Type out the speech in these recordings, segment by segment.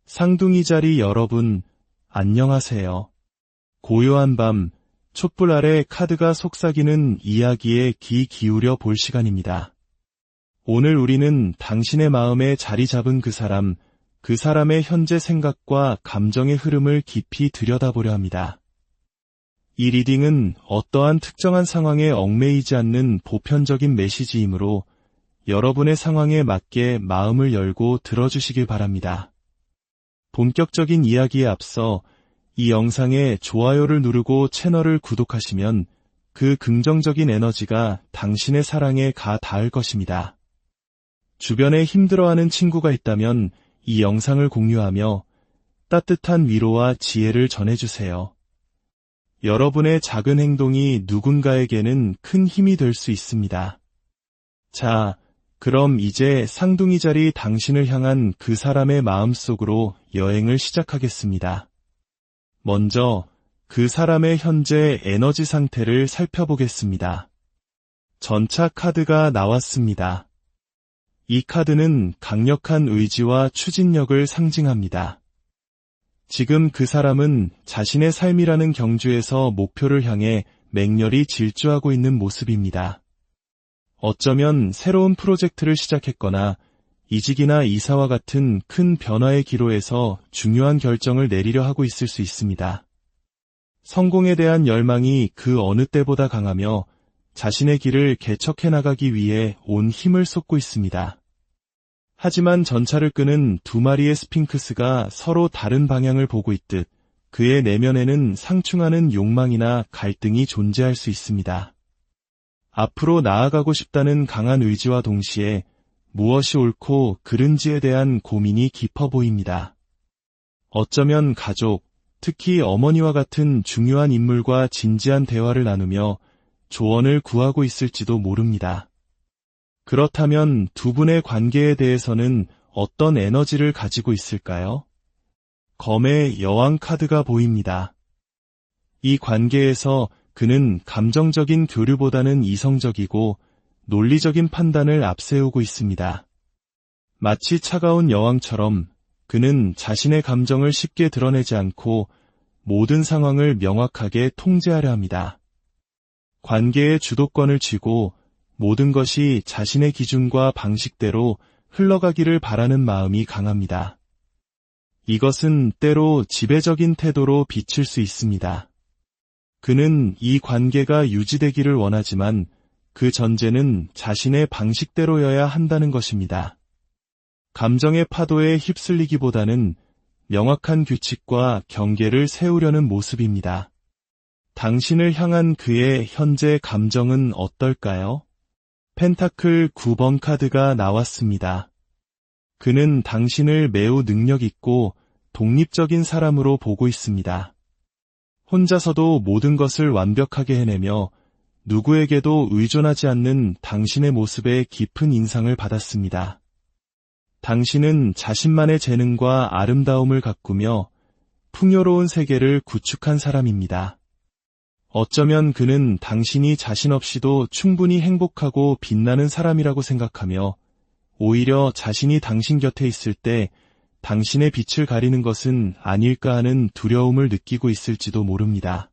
쌍둥이 자리 여러분, 안녕하세요. 고요한 밤, 촛불 아래 카드가 속삭이는 이야기에 귀 기울여 볼 시간입니다. 오늘 우리는 당신의 마음에 자리 잡은 그 사람의 현재 생각과 감정의 흐름을 깊이 들여다보려 합니다. 이 리딩은 어떠한 특정한 상황에 얽매이지 않는 보편적인 메시지이므로 여러분의 상황에 맞게 마음을 열고 들어주시길 바랍니다. 본격적인 이야기에 앞서 이 영상에 좋아요를 누르고 채널을 구독하시면 그 긍정적인 에너지가 당신의 사랑에 가 닿을 것입니다. 주변에 힘들어하는 친구가 있다면 이 영상을 공유하며 따뜻한 위로와 지혜를 전해주세요. 여러분의 작은 행동이 누군가에게는 큰 힘이 될 수 있습니다. 자, 그럼 이제 쌍둥이 자리 당신을 향한 그 사람의 마음속으로 여행을 시작하겠습니다. 먼저 그 사람의 현재 에너지 상태를 살펴보겠습니다. 전차 카드가 나왔습니다. 이 카드는 강력한 의지와 추진력을 상징합니다. 지금 그 사람은 자신의 삶이라는 경주에서 목표를 향해 맹렬히 질주하고 있는 모습입니다. 어쩌면 새로운 프로젝트를 시작했거나 이직이나 이사와 같은 큰 변화의 기로에서 중요한 결정을 내리려 하고 있을 수 있습니다. 성공에 대한 열망이 그 어느 때보다 강하며 자신의 길을 개척해 나가기 위해 온 힘을 쏟고 있습니다. 하지만 전차를 끄는 두 마리의 스핑크스가 서로 다른 방향을 보고 있듯 그의 내면에는 상충하는 욕망이나 갈등이 존재할 수 있습니다. 앞으로 나아가고 싶다는 강한 의지와 동시에 무엇이 옳고 그른지에 대한 고민이 깊어 보입니다. 어쩌면 가족, 특히 어머니와 같은 중요한 인물과 진지한 대화를 나누며 조언을 구하고 있을지도 모릅니다. 그렇다면 두 분의 관계에 대해서는 어떤 에너지를 가지고 있을까요? 검의 여왕 카드가 보입니다. 이 관계에서 그는 감정적인 교류보다는 이성적이고 논리적인 판단을 앞세우고 있습니다. 마치 차가운 여왕처럼 그는 자신의 감정을 쉽게 드러내지 않고 모든 상황을 명확하게 통제하려 합니다. 관계의 주도권을 쥐고 모든 것이 자신의 기준과 방식대로 흘러가기를 바라는 마음이 강합니다. 이것은 때로 지배적인 태도로 비칠 수 있습니다. 그는 이 관계가 유지되기를 원하지만 그 전제는 자신의 방식대로여야 한다는 것입니다. 감정의 파도에 휩쓸리기보다는 명확한 규칙과 경계를 세우려는 모습입니다. 당신을 향한 그의 현재 감정은 어떨까요? 펜타클 9번 카드가 나왔습니다. 그는 당신을 매우 능력 있고 독립적인 사람으로 보고 있습니다. 혼자서도 모든 것을 완벽하게 해내며 누구에게도 의존하지 않는 당신의 모습에 깊은 인상을 받았습니다. 당신은 자신만의 재능과 아름다움을 가꾸며 풍요로운 세계를 구축한 사람입니다. 어쩌면 그는 당신이 자신 없이도 충분히 행복하고 빛나는 사람이라고 생각하며 오히려 자신이 당신 곁에 있을 때 당신의 빛을 가리는 것은 아닐까 하는 두려움을 느끼고 있을지도 모릅니다.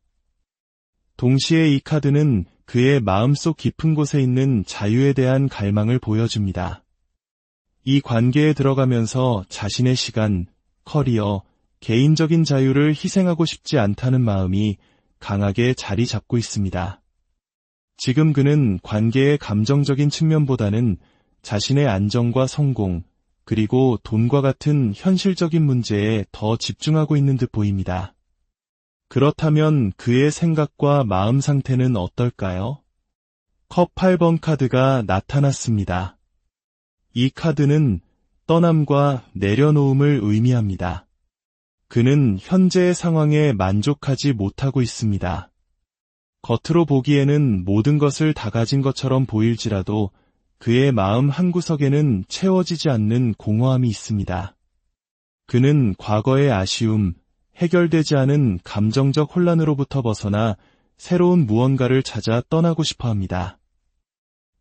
동시에 이 카드는 그의 마음속 깊은 곳에 있는 자유에 대한 갈망을 보여줍니다. 이 관계에 들어가면서 자신의 시간, 커리어, 개인적인 자유를 희생하고 싶지 않다는 마음이 강하게 자리 잡고 있습니다. 지금 그는 관계의 감정적인 측면보다는 자신의 안정과 성공, 그리고 돈과 같은 현실적인 문제에 더 집중하고 있는 듯 보입니다. 그렇다면 그의 생각과 마음 상태는 어떨까요? 컵 8번 카드가 나타났습니다. 이 카드는 떠남과 내려놓음을 의미합니다. 그는 현재의 상황에 만족하지 못하고 있습니다. 겉으로 보기에는 모든 것을 다 가진 것처럼 보일지라도 그의 마음 한구석에는 채워지지 않는 공허함이 있습니다. 그는 과거의 아쉬움, 해결되지 않은 감정적 혼란으로부터 벗어나 새로운 무언가를 찾아 떠나고 싶어 합니다.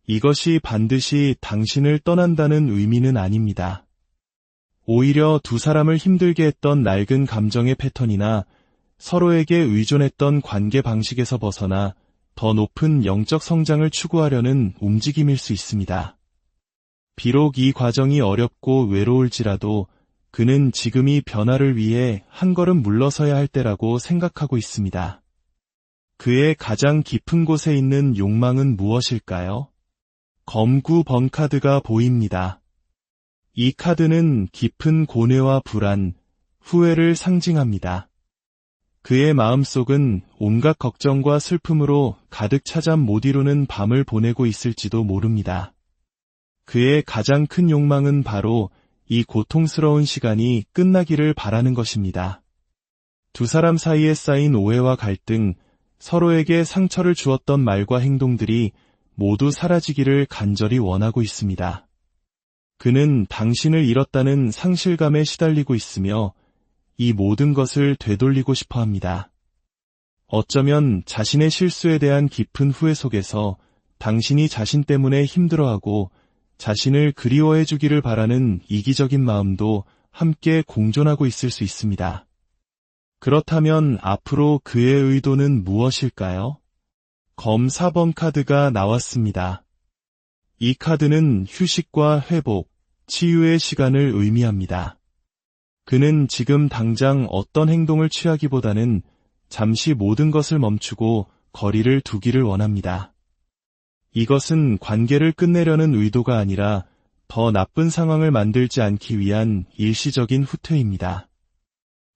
이것이 반드시 당신을 떠난다는 의미는 아닙니다. 오히려 두 사람을 힘들게 했던 낡은 감정의 패턴이나 서로에게 의존했던 관계 방식에서 벗어나 더 높은 영적 성장을 추구하려는 움직임일 수 있습니다. 비록 이 과정이 어렵고 외로울지라도 그는 지금이 변화를 위해 한 걸음 물러서야 할 때라고 생각하고 있습니다. 그의 가장 깊은 곳에 있는 욕망은 무엇일까요? 검 9번 카드가 보입니다. 이 카드는 깊은 고뇌와 불안, 후회를 상징합니다. 그의 마음속은 온갖 걱정과 슬픔으로 가득 차 잠 못 이루는 밤을 보내고 있을지도 모릅니다. 그의 가장 큰 욕망은 바로 이 고통스러운 시간이 끝나기를 바라는 것입니다. 두 사람 사이에 쌓인 오해와 갈등, 서로에게 상처를 주었던 말과 행동들이 모두 사라지기를 간절히 원하고 있습니다. 그는 당신을 잃었다는 상실감에 시달리고 있으며 이 모든 것을 되돌리고 싶어 합니다. 어쩌면 자신의 실수에 대한 깊은 후회 속에서 당신이 자신 때문에 힘들어하고 자신을 그리워해 주기를 바라는 이기적인 마음도 함께 공존하고 있을 수 있습니다. 그렇다면 앞으로 그의 의도는 무엇일까요? 검 4번 카드가 나왔습니다. 이 카드는 휴식과 회복, 치유의 시간을 의미합니다. 그는 지금 당장 어떤 행동을 취하기보다는 잠시 모든 것을 멈추고 거리를 두기를 원합니다. 이것은 관계를 끝내려는 의도가 아니라 더 나쁜 상황을 만들지 않기 위한 일시적인 후퇴입니다.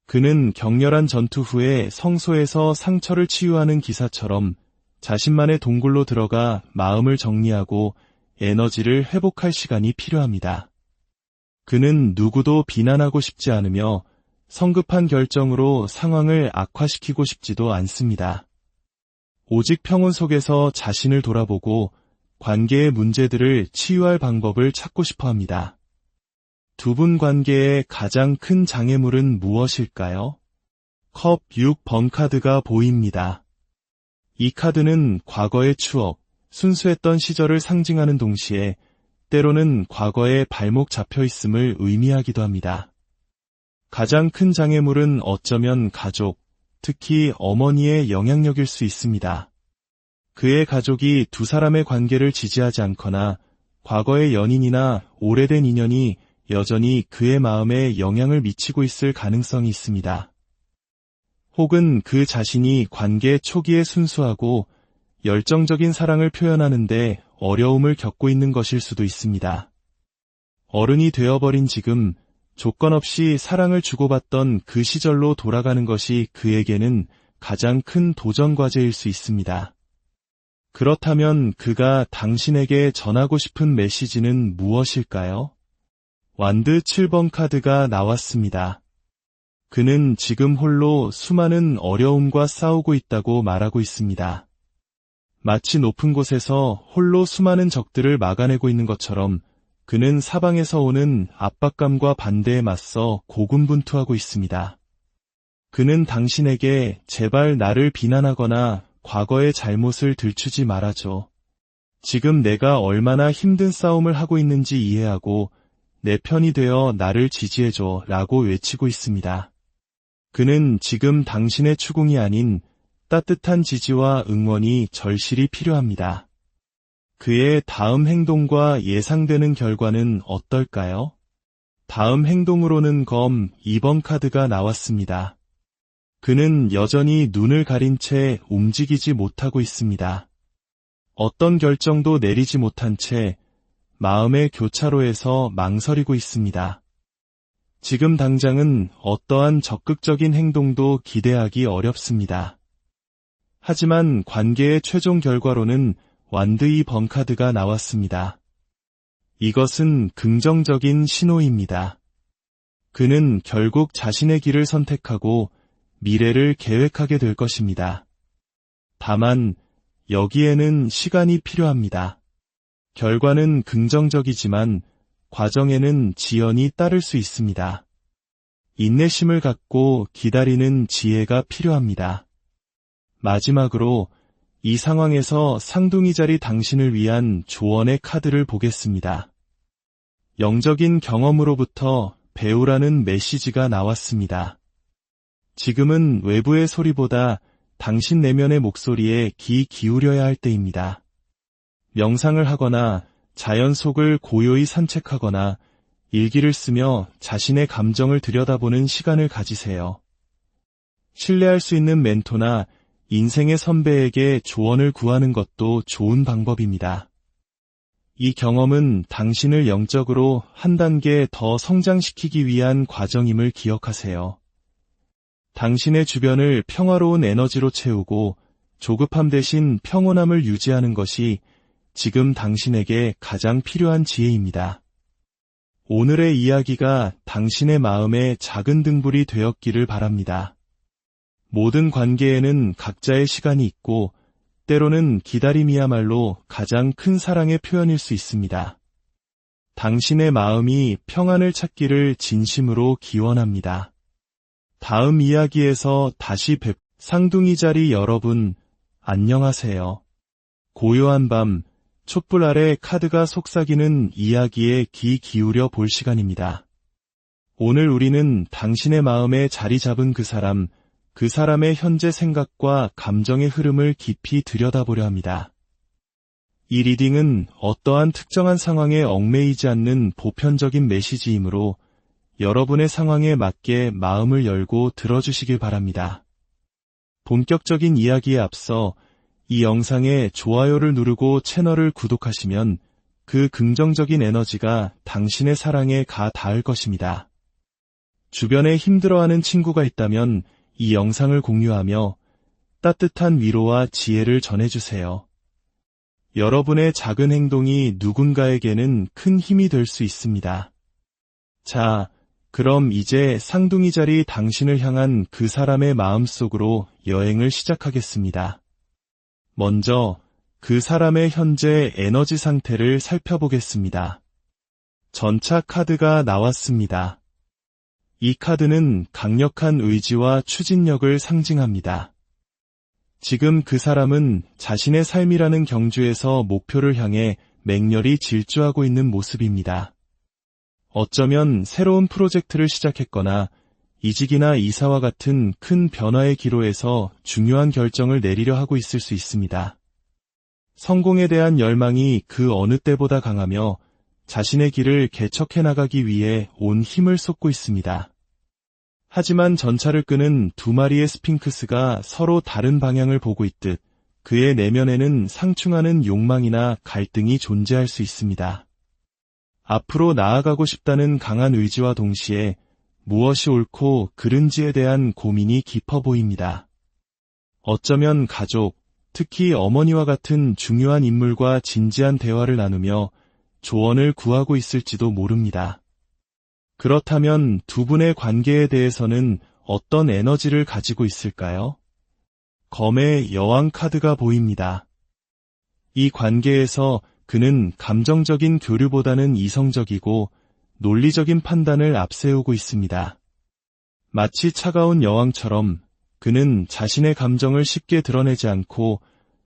그는 격렬한 전투 후에 성소에서 상처를 치유하는 기사처럼 자신만의 동굴로 들어가 마음을 정리하고 에너지를 회복할 시간이 필요합니다. 그는 누구도 비난하고 싶지 않으며 성급한 결정으로 상황을 악화시키고 싶지도 않습니다. 오직 평온 속에서 자신을 돌아보고 관계의 문제들을 치유할 방법을 찾고 싶어 합니다. 두 분 관계의 가장 큰 장애물은 무엇일까요? 컵 6번 카드가 보입니다. 이 카드는 과거의 추억, 순수했던 시절을 상징하는 동시에 때로는 과거에 발목 잡혀 있음을 의미하기도 합니다. 가장 큰 장애물은 어쩌면 가족, 특히 어머니의 영향력일 수 있습니다. 그의 가족이 두 사람의 관계를 지지하지 않거나 과거의 연인이나 오래된 인연이 여전히 그의 마음에 영향을 미치고 있을 가능성이 있습니다. 혹은 그 자신이 관계 초기에 순수하고 열정적인 사랑을 표현하는데 어려움을 겪고 있는 것일 수도 있습니다. 어른이 되어버린 지금 조건 없이 사랑을 주고받던 그 시절로 돌아가는 것이 그에게는 가장 큰 도전 과제일 수 있습니다. 그렇다면 그가 당신에게 전하고 싶은 메시지는 무엇일까요? 완드 7번 카드가 나왔습니다. 그는 지금 홀로 수많은 어려움과 싸우고 있다고 말하고 있습니다. 마치 높은 곳에서 홀로 수많은 적들을 막아내고 있는 것처럼 그는 사방에서 오는 압박감과 반대에 맞서 고군분투하고 있습니다. 그는 당신에게 제발 나를 비난하거나 과거의 잘못을 들추지 말아줘. 지금 내가 얼마나 힘든 싸움을 하고 있는지 이해하고 내 편이 되어 나를 지지해줘 라고 외치고 있습니다. 그는 지금 당신의 추궁이 아닌 따뜻한 지지와 응원이 절실히 필요합니다. 그의 다음 행동과 예상되는 결과는 어떨까요? 다음 행동으로는 검 2번 카드가 나왔습니다. 그는 여전히 눈을 가린 채 움직이지 못하고 있습니다. 어떤 결정도 내리지 못한 채 마음의 교차로에서 망설이고 있습니다. 지금 당장은 어떠한 적극적인 행동도 기대하기 어렵습니다. 하지만 관계의 최종 결과로는 완드 2번 카드가 나왔습니다. 이것은 긍정적인 신호입니다. 그는 결국 자신의 길을 선택하고 미래를 계획하게 될 것입니다. 다만 여기에는 시간이 필요합니다. 결과는 긍정적이지만 과정에는 지연이 따를 수 있습니다. 인내심을 갖고 기다리는 지혜가 필요합니다. 마지막으로 이 상황에서 쌍둥이 자리 당신을 위한 조언의 카드를 보겠습니다. 영적인 경험으로부터 배우라는 메시지가 나왔습니다. 지금은 외부의 소리보다 당신 내면의 목소리에 귀 기울여야 할 때입니다. 명상을 하거나 자연 속을 고요히 산책하거나 일기를 쓰며 자신의 감정을 들여다보는 시간을 가지세요. 신뢰할 수 있는 멘토나 인생의 선배에게 조언을 구하는 것도 좋은 방법입니다. 이 경험은 당신을 영적으로 한 단계 더 성장시키기 위한 과정임을 기억하세요. 당신의 주변을 평화로운 에너지로 채우고 조급함 대신 평온함을 유지하는 것이 지금 당신에게 가장 필요한 지혜입니다. 오늘의 이야기가 당신의 마음에 작은 등불이 되었기를 바랍니다. 모든 관계에는 각자의 시간이 있고 때로는 기다림이야말로 가장 큰 사랑의 표현일 수 있습니다. 당신의 마음이 평안을 찾기를 진심으로 기원합니다. 다음 이야기에서 다시 쌍둥이 자리 여러분, 안녕하세요. 고요한 밤, 촛불 아래 카드가 속삭이는 이야기에 귀 기울여 볼 시간입니다. 오늘 우리는 당신의 마음에 자리 잡은 그 사람의 현재 생각과 감정의 흐름을 깊이 들여다보려 합니다. 이 리딩은 어떠한 특정한 상황에 얽매이지 않는 보편적인 메시지이므로 여러분의 상황에 맞게 마음을 열고 들어주시길 바랍니다. 본격적인 이야기에 앞서 이 영상에 좋아요를 누르고 채널을 구독하시면 그 긍정적인 에너지가 당신의 사랑에 가 닿을 것입니다. 주변에 힘들어하는 친구가 있다면 이 영상을 공유하며 따뜻한 위로와 지혜를 전해주세요. 여러분의 작은 행동이 누군가에게는 큰 힘이 될 수 있습니다. 자, 그럼 이제 쌍둥이 자리 당신을 향한 그 사람의 마음속으로 여행을 시작하겠습니다. 먼저 그 사람의 현재 에너지 상태를 살펴보겠습니다. 전차 카드가 나왔습니다. 이 카드는 강력한 의지와 추진력을 상징합니다. 지금 그 사람은 자신의 삶이라는 경주에서 목표를 향해 맹렬히 질주하고 있는 모습입니다. 어쩌면 새로운 프로젝트를 시작했거나 이직이나 이사와 같은 큰 변화의 기로에서 중요한 결정을 내리려 하고 있을 수 있습니다. 성공에 대한 열망이 그 어느 때보다 강하며 자신의 길을 개척해 나가기 위해 온 힘을 쏟고 있습니다. 하지만 전차를 끄는 두 마리의 스핑크스가 서로 다른 방향을 보고 있듯 그의 내면에는 상충하는 욕망이나 갈등이 존재할 수 있습니다. 앞으로 나아가고 싶다는 강한 의지와 동시에 무엇이 옳고 그른지에 대한 고민이 깊어 보입니다. 어쩌면 가족, 특히 어머니와 같은 중요한 인물과 진지한 대화를 나누며 조언을 구하고 있을지도 모릅니다. 그렇다면 두 분의 관계에 대해서는 어떤 에너지를 가지고 있을까요? 검의 여왕 카드가 보입니다. 이 관계에서 그는 감정적인 교류보다는 이성적이고 논리적인 판단을 앞세우고 있습니다. 마치 차가운 여왕처럼 그는 자신의 감정을 쉽게 드러내지 않고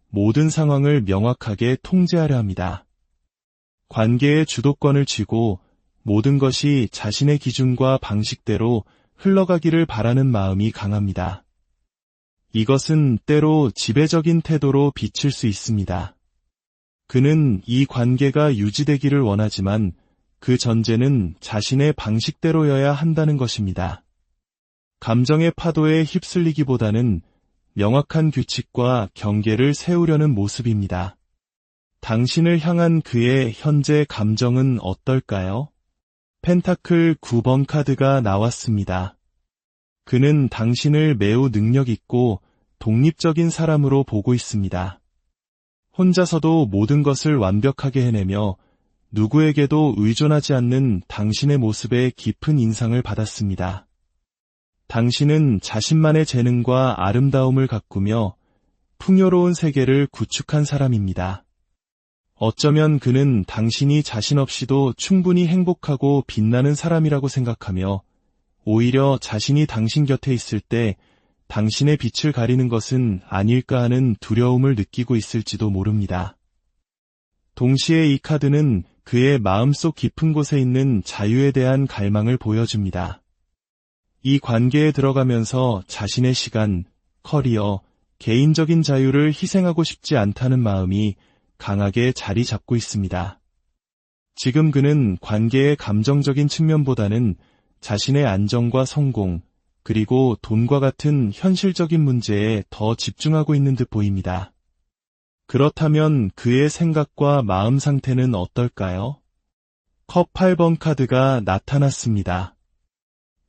모든 상황을 명확하게 통제하려 합니다. 관계의 주도권을 쥐고 모든 것이 자신의 기준과 방식대로 흘러가기를 바라는 마음이 강합니다. 이것은 때로 지배적인 태도로 비칠 수 있습니다. 그는 이 관계가 유지되기를 원하지만 그 전제는 자신의 방식대로여야 한다는 것입니다. 감정의 파도에 휩쓸리기보다는 명확한 규칙과 경계를 세우려는 모습입니다. 당신을 향한 그의 현재 감정은 어떨까요? 펜타클 9번 카드가 나왔습니다. 그는 당신을 매우 능력있고 독립적인 사람으로 보고 있습니다. 혼자서도 모든 것을 완벽하게 해내며 누구에게도 의존하지 않는 당신의 모습에 깊은 인상을 받았습니다. 당신은 자신만의 재능과 아름다움을 가꾸며 풍요로운 세계를 구축한 사람입니다. 어쩌면 그는 당신이 자신 없이도 충분히 행복하고 빛나는 사람이라고 생각하며 오히려 자신이 당신 곁에 있을 때 당신의 빛을 가리는 것은 아닐까 하는 두려움을 느끼고 있을지도 모릅니다. 동시에 이 카드는 그의 마음속 깊은 곳에 있는 자유에 대한 갈망을 보여줍니다. 이 관계에 들어가면서 자신의 시간, 커리어, 개인적인 자유를 희생하고 싶지 않다는 마음이 강하게 자리 잡고 있습니다. 지금 그는 관계의 감정적인 측면보다는 자신의 안정과 성공, 그리고 돈과 같은 현실적인 문제에 더 집중하고 있는 듯 보입니다. 그렇다면 그의 생각과 마음 상태는 어떨까요? 컵 8번 카드가 나타났습니다.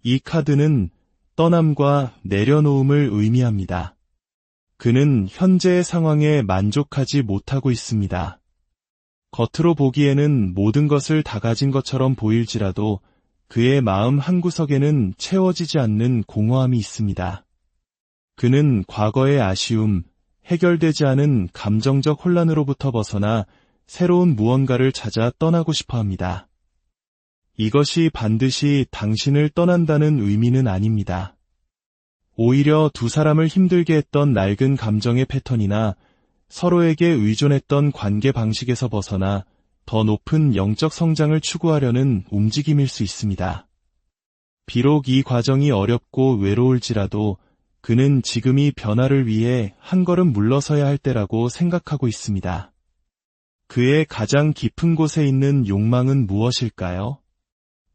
이 카드는 떠남과 내려놓음을 의미합니다. 그는 현재의 상황에 만족하지 못하고 있습니다. 겉으로 보기에는 모든 것을 다 가진 것처럼 보일지라도 그의 마음 한구석에는 채워지지 않는 공허함이 있습니다. 그는 과거의 아쉬움, 해결되지 않은 감정적 혼란으로부터 벗어나 새로운 무언가를 찾아 떠나고 싶어 합니다. 이것이 반드시 당신을 떠난다는 의미는 아닙니다. 오히려 두 사람을 힘들게 했던 낡은 감정의 패턴이나 서로에게 의존했던 관계 방식에서 벗어나 더 높은 영적 성장을 추구하려는 움직임일 수 있습니다. 비록 이 과정이 어렵고 외로울지라도 그는 지금이 변화를 위해 한 걸음 물러서야 할 때라고 생각하고 있습니다. 그의 가장 깊은 곳에 있는 욕망은 무엇일까요?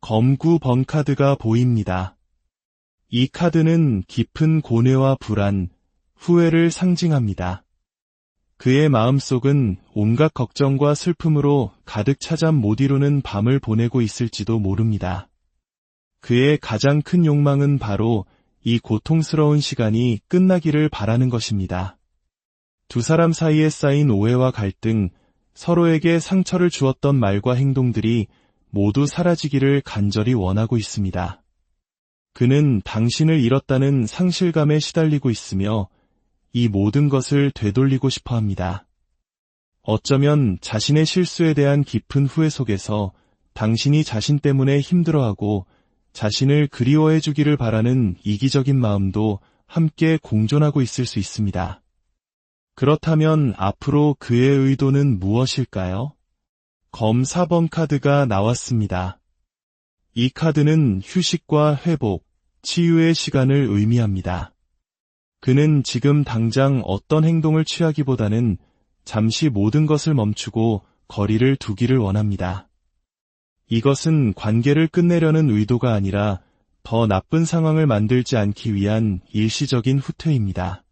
검 9번 카드가 보입니다. 이 카드는 깊은 고뇌와 불안, 후회를 상징합니다. 그의 마음속은 온갖 걱정과 슬픔으로 가득 차 잠 못 이루는 밤을 보내고 있을지도 모릅니다. 그의 가장 큰 욕망은 바로 이 고통스러운 시간이 끝나기를 바라는 것입니다. 두 사람 사이에 쌓인 오해와 갈등, 서로에게 상처를 주었던 말과 행동들이 모두 사라지기를 간절히 원하고 있습니다. 그는 당신을 잃었다는 상실감에 시달리고 있으며 이 모든 것을 되돌리고 싶어 합니다. 어쩌면 자신의 실수에 대한 깊은 후회 속에서 당신이 자신 때문에 힘들어하고 자신을 그리워해 주기를 바라는 이기적인 마음도 함께 공존하고 있을 수 있습니다. 그렇다면 앞으로 그의 의도는 무엇일까요? 검 4번 카드가 나왔습니다. 이 카드는 휴식과 회복, 치유의 시간을 의미합니다. 그는 지금 당장 어떤 행동을 취하기보다는 잠시 모든 것을 멈추고 거리를 두기를 원합니다. 이것은 관계를 끝내려는 의도가 아니라 더 나쁜 상황을 만들지 않기 위한 일시적인 후퇴입니다.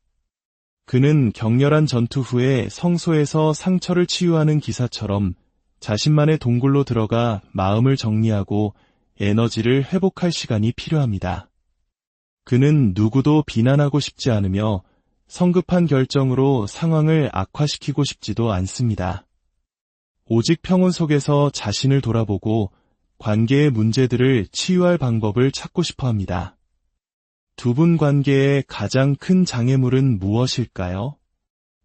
그는 격렬한 전투 후에 성소에서 상처를 치유하는 기사처럼 자신만의 동굴로 들어가 마음을 정리하고 에너지를 회복할 시간이 필요합니다. 그는 누구도 비난하고 싶지 않으며 성급한 결정으로 상황을 악화시키고 싶지도 않습니다. 오직 평온 속에서 자신을 돌아보고 관계의 문제들을 치유할 방법을 찾고 싶어 합니다. 두 분 관계의 가장 큰 장애물은 무엇일까요?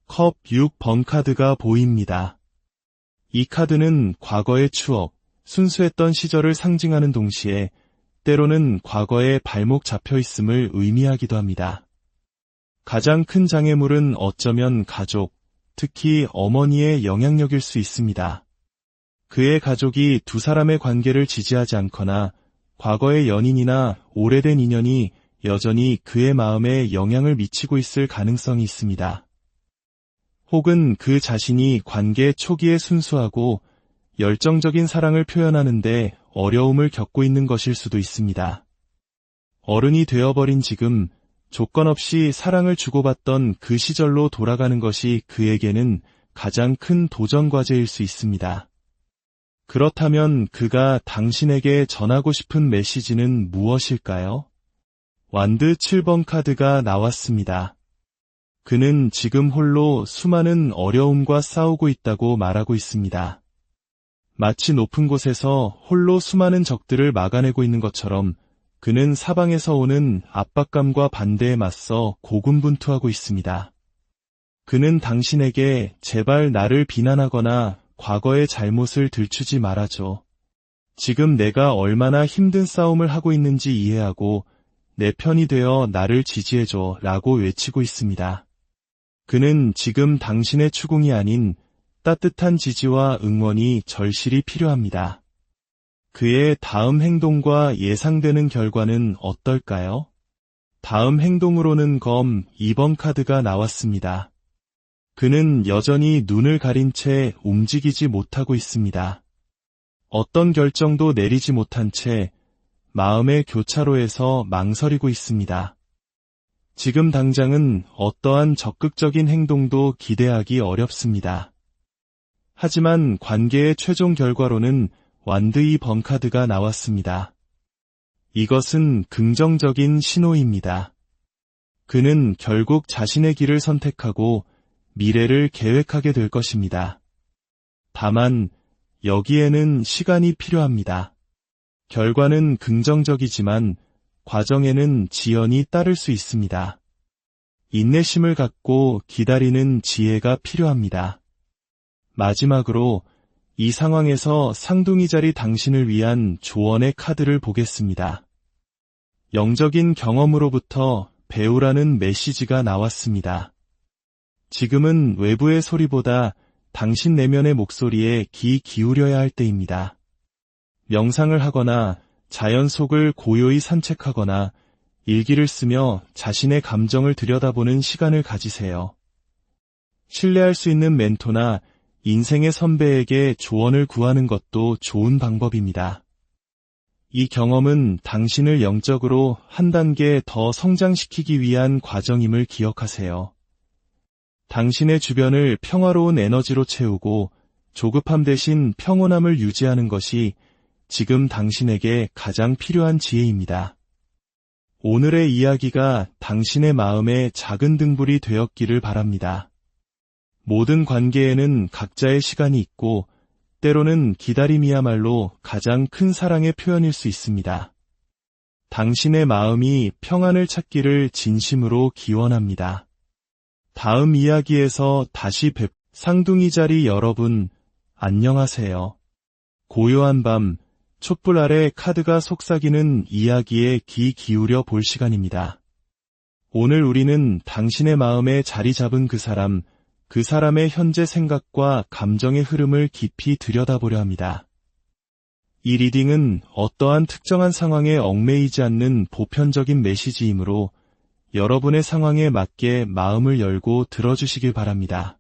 컵 6번 카드가 보입니다. 이 카드는 과거의 추억, 순수했던 시절을 상징하는 동시에 때로는 과거에 발목 잡혀 있음을 의미하기도 합니다. 가장 큰 장애물은 어쩌면 가족, 특히 어머니의 영향력일 수 있습니다. 그의 가족이 두 사람의 관계를 지지하지 않거나 과거의 연인이나 오래된 인연이 여전히 그의 마음에 영향을 미치고 있을 가능성이 있습니다. 혹은 그 자신이 관계 초기에 순수하고 열정적인 사랑을 표현하는데 어려움을 겪고 있는 것일 수도 있습니다. 어른이 되어버린 지금 조건 없이 사랑을 주고받던 그 시절로 돌아가는 것이 그에게는 가장 큰 도전 과제일 수 있습니다. 그렇다면 그가 당신에게 전하고 싶은 메시지는 무엇일까요? 완드 7번 카드가 나왔습니다. 그는 지금 홀로 수많은 어려움과 싸우고 있다고 말하고 있습니다. 마치 높은 곳에서 홀로 수많은 적들을 막아내고 있는 것처럼 그는 사방에서 오는 압박감과 반대에 맞서 고군분투하고 있습니다. 그는 당신에게 제발 나를 비난하거나 과거의 잘못을 들추지 말아줘. 지금 내가 얼마나 힘든 싸움을 하고 있는지 이해하고 내 편이 되어 나를 지지해줘 라고 외치고 있습니다. 그는 지금 당신의 추궁이 아닌 따뜻한 지지와 응원이 절실히 필요합니다. 그의 다음 행동과 예상되는 결과는 어떨까요? 다음 행동으로는 2번 카드가 나왔습니다. 그는 여전히 눈을 가린 채 움직이지 못하고 있습니다. 어떤 결정도 내리지 못한 채 마음의 교차로에서 망설이고 있습니다. 지금 당장은 어떠한 적극적인 행동도 기대하기 어렵습니다. 하지만 관계의 최종 결과로는 완드 2번 카드가 나왔습니다. 이것은 긍정적인 신호입니다. 그는 결국 자신의 길을 선택하고 미래를 계획하게 될 것입니다. 다만 여기에는 시간이 필요합니다. 결과는 긍정적이지만 과정에는 지연이 따를 수 있습니다. 인내심을 갖고 기다리는 지혜가 필요합니다. 마지막으로 이 상황에서 쌍둥이 자리 당신을 위한 조언의 카드를 보겠습니다. 영적인 경험으로부터 배우라는 메시지가 나왔습니다. 지금은 외부의 소리보다 당신 내면의 목소리에 귀 기울여야 할 때입니다. 명상을 하거나 자연 속을 고요히 산책하거나 일기를 쓰며 자신의 감정을 들여다보는 시간을 가지세요. 신뢰할 수 있는 멘토나 인생의 선배에게 조언을 구하는 것도 좋은 방법입니다. 이 경험은 당신을 영적으로 한 단계 더 성장시키기 위한 과정임을 기억하세요. 당신의 주변을 평화로운 에너지로 채우고 조급함 대신 평온함을 유지하는 것이 지금 당신에게 가장 필요한 지혜입니다. 오늘의 이야기가 당신의 마음에 작은 등불이 되었기를 바랍니다. 모든 관계에는 각자의 시간이 있고 때로는 기다림이야말로 가장 큰 사랑의 표현일 수 있습니다. 당신의 마음이 평안을 찾기를 진심으로 기원합니다. 다음 이야기에서 다시 쌍둥이 자리 여러분, 안녕하세요. 고요한 밤, 촛불 아래 카드가 속삭이는 이야기에 귀 기울여 볼 시간입니다. 오늘 우리는 당신의 마음에 자리 잡은 그 사람의 현재 생각과 감정의 흐름을 깊이 들여다보려 합니다. 이 리딩은 어떠한 특정한 상황에 얽매이지 않는 보편적인 메시지이므로 여러분의 상황에 맞게 마음을 열고 들어주시길 바랍니다.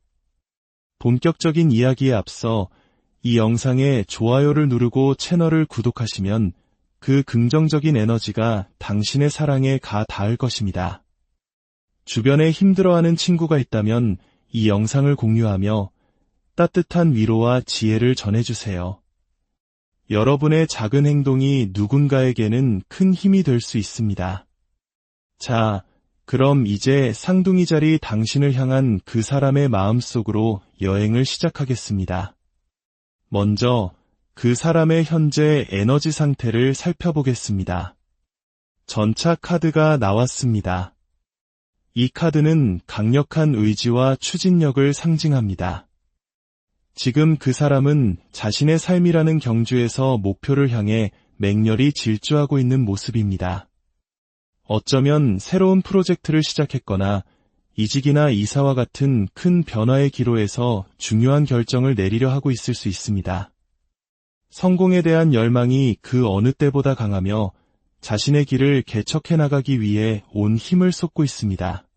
본격적인 이야기에 앞서 이 영상에 좋아요를 누르고 채널을 구독하시면 그 긍정적인 에너지가 당신의 사랑에 가 닿을 것입니다. 주변에 힘들어하는 친구가 있다면 이 영상을 공유하며 따뜻한 위로와 지혜를 전해주세요. 여러분의 작은 행동이 누군가에게는 큰 힘이 될 수 있습니다. 자, 그럼 이제 쌍둥이 자리 당신을 향한 그 사람의 마음속으로 여행을 시작하겠습니다. 먼저 그 사람의 현재 에너지 상태를 살펴보겠습니다. 전차 카드가 나왔습니다. 이 카드는 강력한 의지와 추진력을 상징합니다. 지금 그 사람은 자신의 삶이라는 경주에서 목표를 향해 맹렬히 질주하고 있는 모습입니다. 어쩌면 새로운 프로젝트를 시작했거나 이직이나 이사와 같은 큰 변화의 기로에서 중요한 결정을 내리려 하고 있을 수 있습니다. 성공에 대한 열망이 그 어느 때보다 강하며 자신의 길을 개척해 나가기 위해 온 힘을 쏟고 있습니다.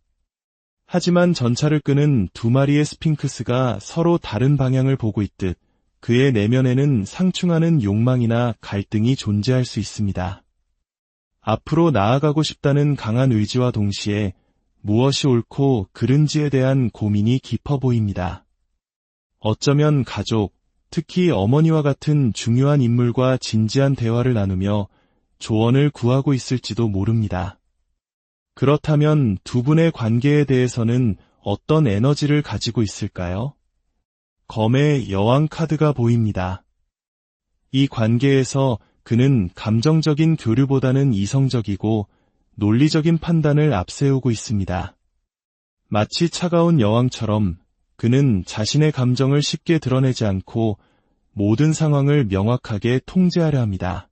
하지만 전차를 끄는 두 마리의 스핑크스가 서로 다른 방향을 보고 있듯 그의 내면에는 상충하는 욕망이나 갈등이 존재할 수 있습니다. 앞으로 나아가고 싶다는 강한 의지와 동시에 무엇이 옳고 그른지에 대한 고민이 깊어 보입니다. 어쩌면 가족, 특히 어머니와 같은 중요한 인물과 진지한 대화를 나누며 조언을 구하고 있을지도 모릅니다. 그렇다면 두 분의 관계에 대해서는 어떤 에너지를 가지고 있을까요? 검의 여왕 카드가 보입니다. 이 관계에서 그는 감정적인 교류보다는 이성적이고 논리적인 판단을 앞세우고 있습니다. 마치 차가운 여왕처럼 그는 자신의 감정을 쉽게 드러내지 않고 모든 상황을 명확하게 통제하려 합니다.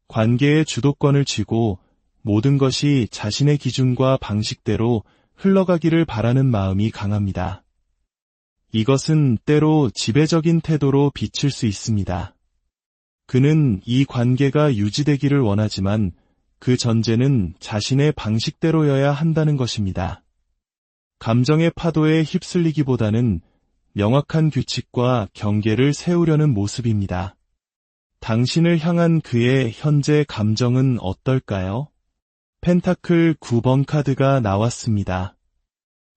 관계의 주도권을 쥐고 모든 것이 자신의 기준과 방식대로 흘러가기를 바라는 마음이 강합니다. 이것은 때로 지배적인 태도로 비칠 수 있습니다. 그는 이 관계가 유지되기를 원하지만 그 전제는 자신의 방식대로여야 한다는 것입니다. 감정의 파도에 휩쓸리기보다는 명확한 규칙과 경계를 세우려는 모습입니다. 당신을 향한 그의 현재 감정은 어떨까요? 펜타클 9번 카드가 나왔습니다.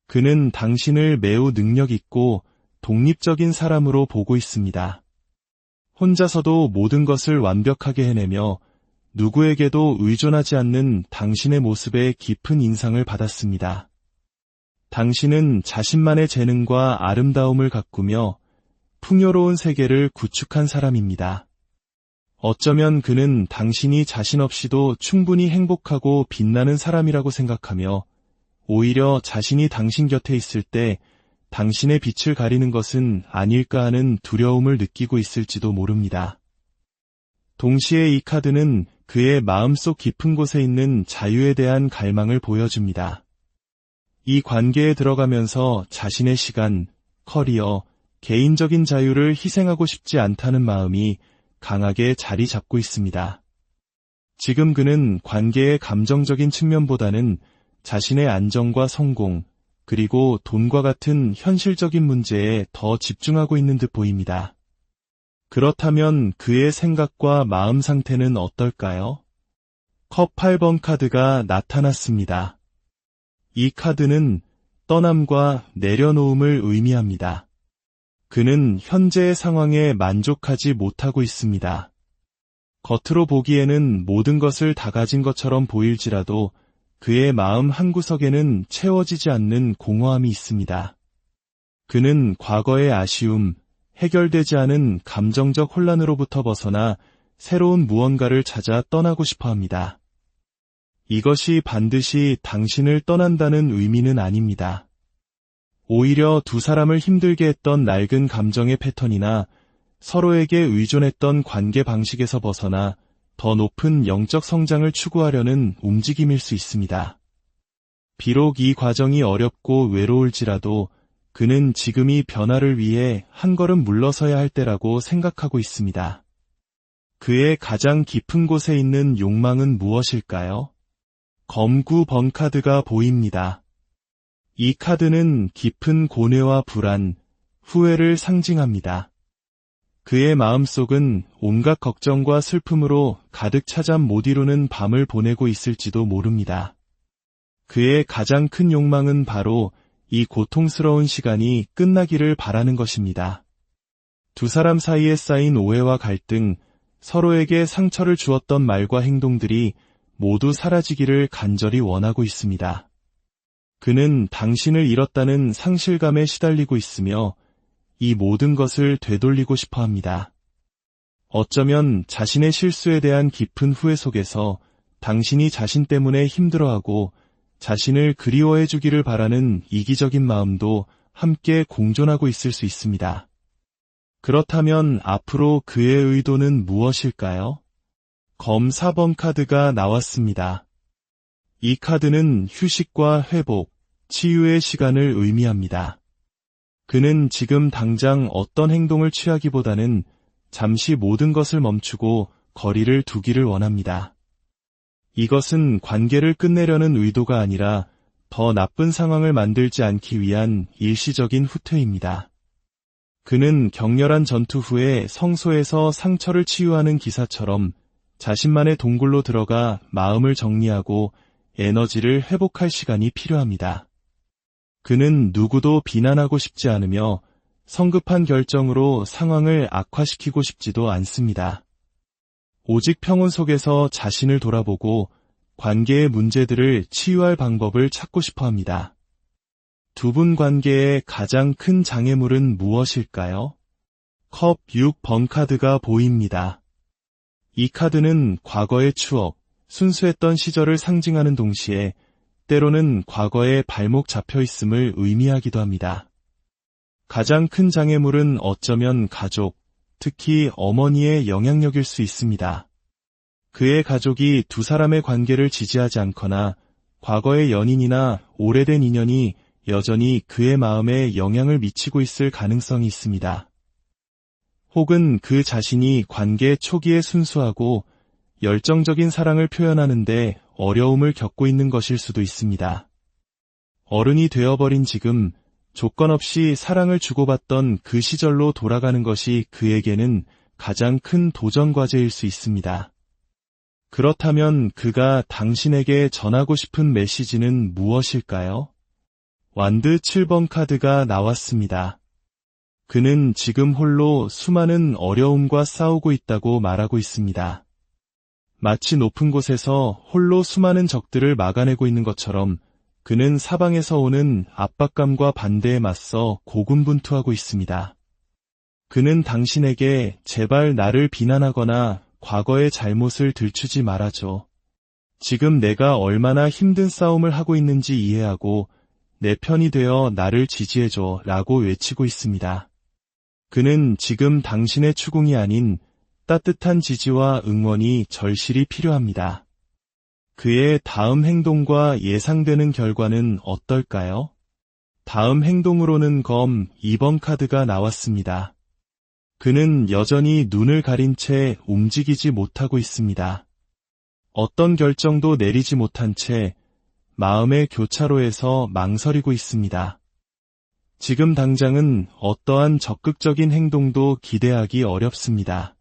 그는 당신을 매우 능력있고 독립적인 사람으로 보고 있습니다. 혼자서도 모든 것을 완벽하게 해내며 누구에게도 의존하지 않는 당신의 모습에 깊은 인상을 받았습니다. 당신은 자신만의 재능과 아름다움을 가꾸며 풍요로운 세계를 구축한 사람입니다. 어쩌면 그는 당신이 자신 없이도 충분히 행복하고 빛나는 사람이라고 생각하며 오히려 자신이 당신 곁에 있을 때 당신의 빛을 가리는 것은 아닐까 하는 두려움을 느끼고 있을지도 모릅니다. 동시에 이 카드는 그의 마음속 깊은 곳에 있는 자유에 대한 갈망을 보여줍니다. 이 관계에 들어가면서 자신의 시간, 커리어, 개인적인 자유를 희생하고 싶지 않다는 마음이 강하게 자리 잡고 있습니다. 지금 그는 관계의 감정적인 측면보다는 자신의 안정과 성공, 그리고 돈과 같은 현실적인 문제에 더 집중하고 있는 듯 보입니다. 그렇다면 그의 생각과 마음 상태는 어떨까요? 컵 8번 카드가 나타났습니다. 이 카드는 떠남과 내려놓음을 의미합니다. 그는 현재의 상황에 만족하지 못하고 있습니다. 겉으로 보기에는 모든 것을 다 가진 것처럼 보일지라도 그의 마음 한구석에는 채워지지 않는 공허함이 있습니다. 그는 과거의 아쉬움, 해결되지 않은 감정적 혼란으로부터 벗어나 새로운 무언가를 찾아 떠나고 싶어 합니다. 이것이 반드시 당신을 떠난다는 의미는 아닙니다. 오히려 두 사람을 힘들게 했던 낡은 감정의 패턴이나 서로에게 의존했던 관계 방식에서 벗어나 더 높은 영적 성장을 추구하려는 움직임일 수 있습니다. 비록 이 과정이 어렵고 외로울지라도 그는 지금이 변화를 위해 한 걸음 물러서야 할 때라고 생각하고 있습니다. 그의 가장 깊은 곳에 있는 욕망은 무엇일까요? 검 9번 카드가 보입니다. 이 카드는 깊은 고뇌와 불안, 후회를 상징합니다. 그의 마음속은 온갖 걱정과 슬픔으로 가득 차 잠 못 이루는 밤을 보내고 있을지도 모릅니다. 그의 가장 큰 욕망은 바로 이 고통스러운 시간이 끝나기를 바라는 것입니다. 두 사람 사이에 쌓인 오해와 갈등, 서로에게 상처를 주었던 말과 행동들이 모두 사라지기를 간절히 원하고 있습니다. 그는 당신을 잃었다는 상실감에 시달리고 있으며 이 모든 것을 되돌리고 싶어 합니다. 어쩌면 자신의 실수에 대한 깊은 후회 속에서 당신이 자신 때문에 힘들어하고 자신을 그리워해 주기를 바라는 이기적인 마음도 함께 공존하고 있을 수 있습니다. 그렇다면 앞으로 그의 의도는 무엇일까요? 검 4번 카드가 나왔습니다. 이 카드는 휴식과 회복, 치유의 시간을 의미합니다. 그는 지금 당장 어떤 행동을 취하기보다는 잠시 모든 것을 멈추고 거리를 두기를 원합니다. 이것은 관계를 끝내려는 의도가 아니라 더 나쁜 상황을 만들지 않기 위한 일시적인 후퇴입니다. 그는 격렬한 전투 후에 성소에서 상처를 치유하는 기사처럼 자신만의 동굴로 들어가 마음을 정리하고 에너지를 회복할 시간이 필요합니다. 그는 누구도 비난하고 싶지 않으며 성급한 결정으로 상황을 악화시키고 싶지도 않습니다. 오직 평온 속에서 자신을 돌아보고 관계의 문제들을 치유할 방법을 찾고 싶어 합니다. 두 분 관계의 가장 큰 장애물은 무엇일까요? 컵 6번 카드가 보입니다. 이 카드는 과거의 추억, 순수했던 시절을 상징하는 동시에 때로는 과거에 발목 잡혀 있음을 의미하기도 합니다. 가장 큰 장애물은 어쩌면 가족, 특히 어머니의 영향력일 수 있습니다. 그의 가족이 두 사람의 관계를 지지하지 않거나 과거의 연인이나 오래된 인연이 여전히 그의 마음에 영향을 미치고 있을 가능성이 있습니다. 혹은 그 자신이 관계 초기에 순수하고 열정적인 사랑을 표현하는데 어려움을 겪고 있는 것일 수도 있습니다. 어른이 되어버린 지금 조건 없이 사랑을 주고받던 그 시절로 돌아가는 것이 그에게는 가장 큰 도전 과제일 수 있습니다. 그렇다면 그가 당신에게 전하고 싶은 메시지는 무엇일까요? 완드 7번 카드가 나왔습니다. 그는 지금 홀로 수많은 어려움과 싸우고 있다고 말하고 있습니다. 마치 높은 곳에서 홀로 수많은 적들을 막아내고 있는 것처럼 그는 사방에서 오는 압박감과 반대에 맞서 고군분투하고 있습니다. 그는 당신에게 제발 나를 비난하거나 과거의 잘못을 들추지 말아줘. 지금 내가 얼마나 힘든 싸움을 하고 있는지 이해하고 내 편이 되어 나를 지지해줘 라고 외치고 있습니다. 그는 지금 당신의 추궁이 아닌 따뜻한 지지와 응원이 절실히 필요합니다. 그의 다음 행동과 예상되는 결과는 어떨까요? 다음 행동으로는 검 2번 카드가 나왔습니다. 그는 여전히 눈을 가린 채 움직이지 못하고 있습니다. 어떤 결정도 내리지 못한 채 마음의 교차로에서 망설이고 있습니다. 지금 당장은 어떠한 적극적인 행동도 기대하기 어렵습니다.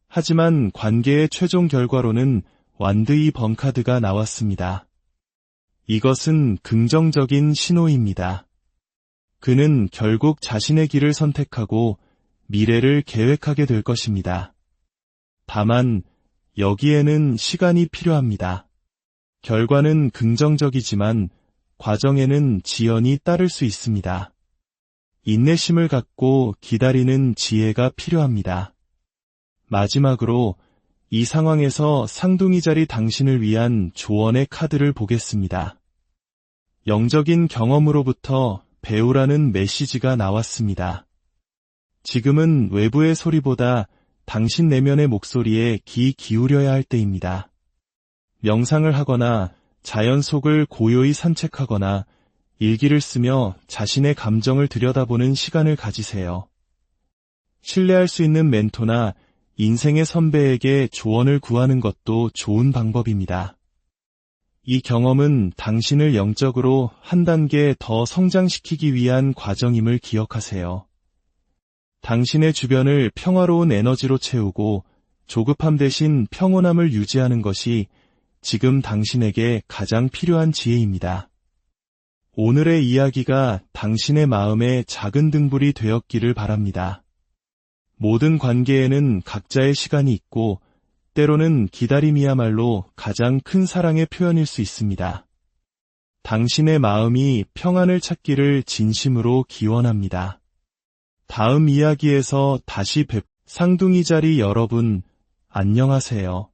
하지만 관계의 최종 결과로는 완드 2번 카드가 나왔습니다. 이것은 긍정적인 신호입니다. 그는 결국 자신의 길을 선택하고 미래를 계획하게 될 것입니다. 다만 여기에는 시간이 필요합니다. 결과는 긍정적이지만 과정에는 지연이 따를 수 있습니다. 인내심을 갖고 기다리는 지혜가 필요합니다. 마지막으로 이 상황에서 쌍둥이 자리 당신을 위한 조언의 카드를 보겠습니다. 영적인 경험으로부터 배우라는 메시지가 나왔습니다. 지금은 외부의 소리보다 당신 내면의 목소리에 귀 기울여야 할 때입니다. 명상을 하거나 자연 속을 고요히 산책하거나 일기를 쓰며 자신의 감정을 들여다보는 시간을 가지세요. 신뢰할 수 있는 멘토나 인생의 선배에게 조언을 구하는 것도 좋은 방법입니다. 이 경험은 당신을 영적으로 한 단계 더 성장시키기 위한 과정임을 기억하세요. 당신의 주변을 평화로운 에너지로 채우고 조급함 대신 평온함을 유지하는 것이 지금 당신에게 가장 필요한 지혜입니다. 오늘의 이야기가 당신의 마음에 작은 등불이 되었기를 바랍니다. 모든 관계에는 각자의 시간이 있고 때로는 기다림이야말로 가장 큰 사랑의 표현일 수 있습니다. 당신의 마음이 평안을 찾기를 진심으로 기원합니다. 다음 이야기에서 다시 쌍둥이 자리 여러분, 안녕하세요.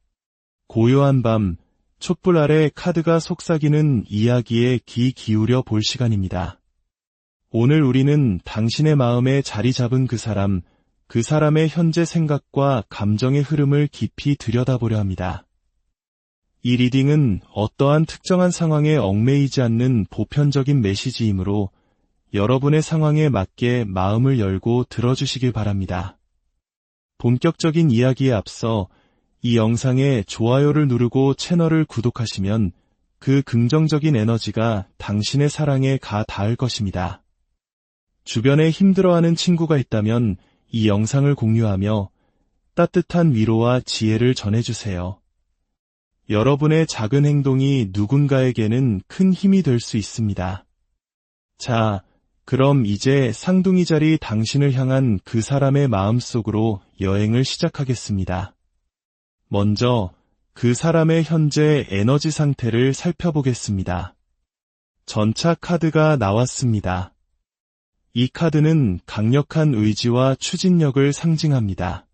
고요한 밤, 촛불 아래 카드가 속삭이는 이야기에 귀 기울여 볼 시간입니다. 오늘 우리는 당신의 마음에 자리 잡은 그 사람의 현재 생각과 감정의 흐름을 깊이 들여다보려 합니다. 이 리딩은 어떠한 특정한 상황에 얽매이지 않는 보편적인 메시지이므로 여러분의 상황에 맞게 마음을 열고 들어주시길 바랍니다. 본격적인 이야기에 앞서 이 영상에 좋아요를 누르고 채널을 구독하시면 그 긍정적인 에너지가 당신의 사랑에 가 닿을 것입니다. 주변에 힘들어하는 친구가 있다면 이 영상을 공유하며 따뜻한 위로와 지혜를 전해주세요. 여러분의 작은 행동이 누군가에게는 큰 힘이 될 수 있습니다. 자, 그럼 이제 쌍둥이 자리 당신을 향한 그 사람의 마음속으로 여행을 시작하겠습니다. 먼저 그 사람의 현재 에너지 상태를 살펴보겠습니다. 전차 카드가 나왔습니다. 이 카드는 강력한 의지와 추진력을 상징합니다.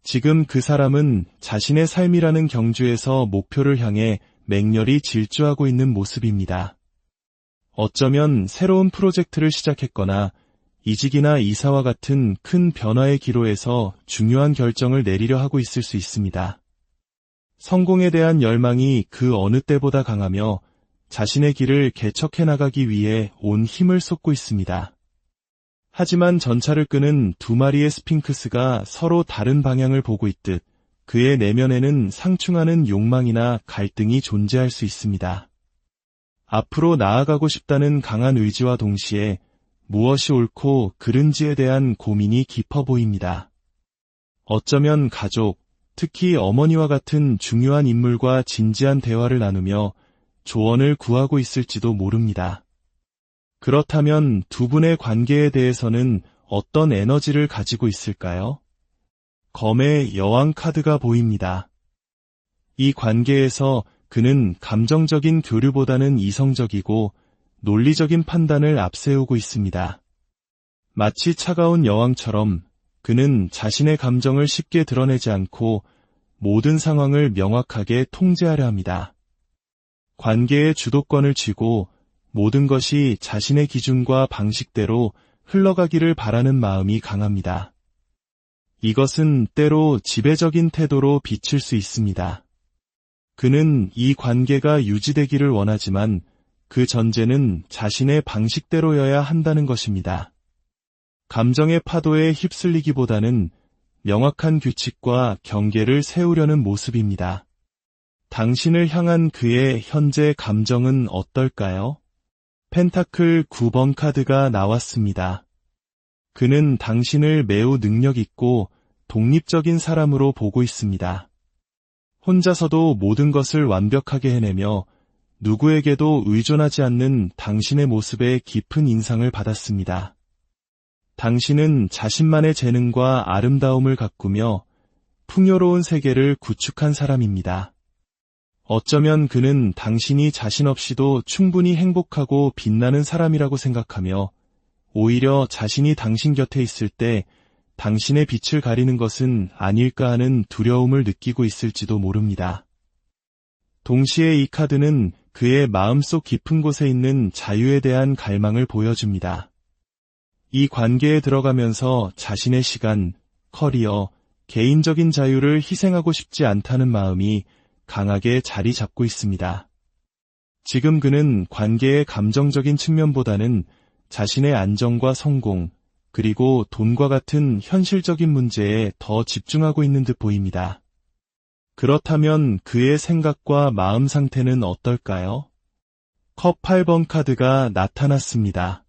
지금 그 사람은 자신의 삶이라는 경주에서 목표를 향해 맹렬히 질주하고 있는 모습입니다. 어쩌면 새로운 프로젝트를 시작했거나 이직이나 이사와 같은 큰 변화의 기로에서 중요한 결정을 내리려 하고 있을 수 있습니다. 성공에 대한 열망이 그 어느 때보다 강하며 자신의 길을 개척해 나가기 위해 온 힘을 쏟고 있습니다. 하지만 전차를 끄는 두 마리의 스핑크스가 서로 다른 방향을 보고 있듯 그의 내면에는 상충하는 욕망이나 갈등이 존재할 수 있습니다. 앞으로 나아가고 싶다는 강한 의지와 동시에 무엇이 옳고 그른지에 대한 고민이 깊어 보입니다. 어쩌면 가족, 특히 어머니와 같은 중요한 인물과 진지한 대화를 나누며 조언을 구하고 있을지도 모릅니다. 그렇다면 두 분의 관계에 대해서는 어떤 에너지를 가지고 있을까요? 검의 여왕 카드가 보입니다. 이 관계에서 그는 감정적인 교류보다는 이성적이고 논리적인 판단을 앞세우고 있습니다. 마치 차가운 여왕처럼 그는 자신의 감정을 쉽게 드러내지 않고 모든 상황을 명확하게 통제하려 합니다. 관계의 주도권을 쥐고 모든 것이 자신의 기준과 방식대로 흘러가기를 바라는 마음이 강합니다. 이것은 때로 지배적인 태도로 비칠 수 있습니다. 그는 이 관계가 유지되기를 원하지만 그 전제는 자신의 방식대로여야 한다는 것입니다. 감정의 파도에 휩쓸리기보다는 명확한 규칙과 경계를 세우려는 모습입니다. 당신을 향한 그의 현재 감정은 어떨까요? 펜타클 9번 카드가 나왔습니다. 그는 당신을 매우 능력있고 독립적인 사람으로 보고 있습니다. 혼자서도 모든 것을 완벽하게 해내며 누구에게도 의존하지 않는 당신의 모습에 깊은 인상을 받았습니다. 당신은 자신만의 재능과 아름다움을 가꾸며 풍요로운 세계를 구축한 사람입니다. 어쩌면 그는 당신이 자신 없이도 충분히 행복하고 빛나는 사람이라고 생각하며 오히려 자신이 당신 곁에 있을 때 당신의 빛을 가리는 것은 아닐까 하는 두려움을 느끼고 있을지도 모릅니다. 동시에 이 카드는 그의 마음속 깊은 곳에 있는 자유에 대한 갈망을 보여줍니다. 이 관계에 들어가면서 자신의 시간, 커리어, 개인적인 자유를 희생하고 싶지 않다는 마음이 강하게 자리 잡고 있습니다. 지금 그는 관계의 감정적인 측면보다는 자신의 안정과 성공, 그리고 돈과 같은 현실적인 문제에 더 집중하고 있는 듯 보입니다. 그렇다면 그의 생각과 마음 상태는 어떨까요? 컵 8번 카드가 나타났습니다.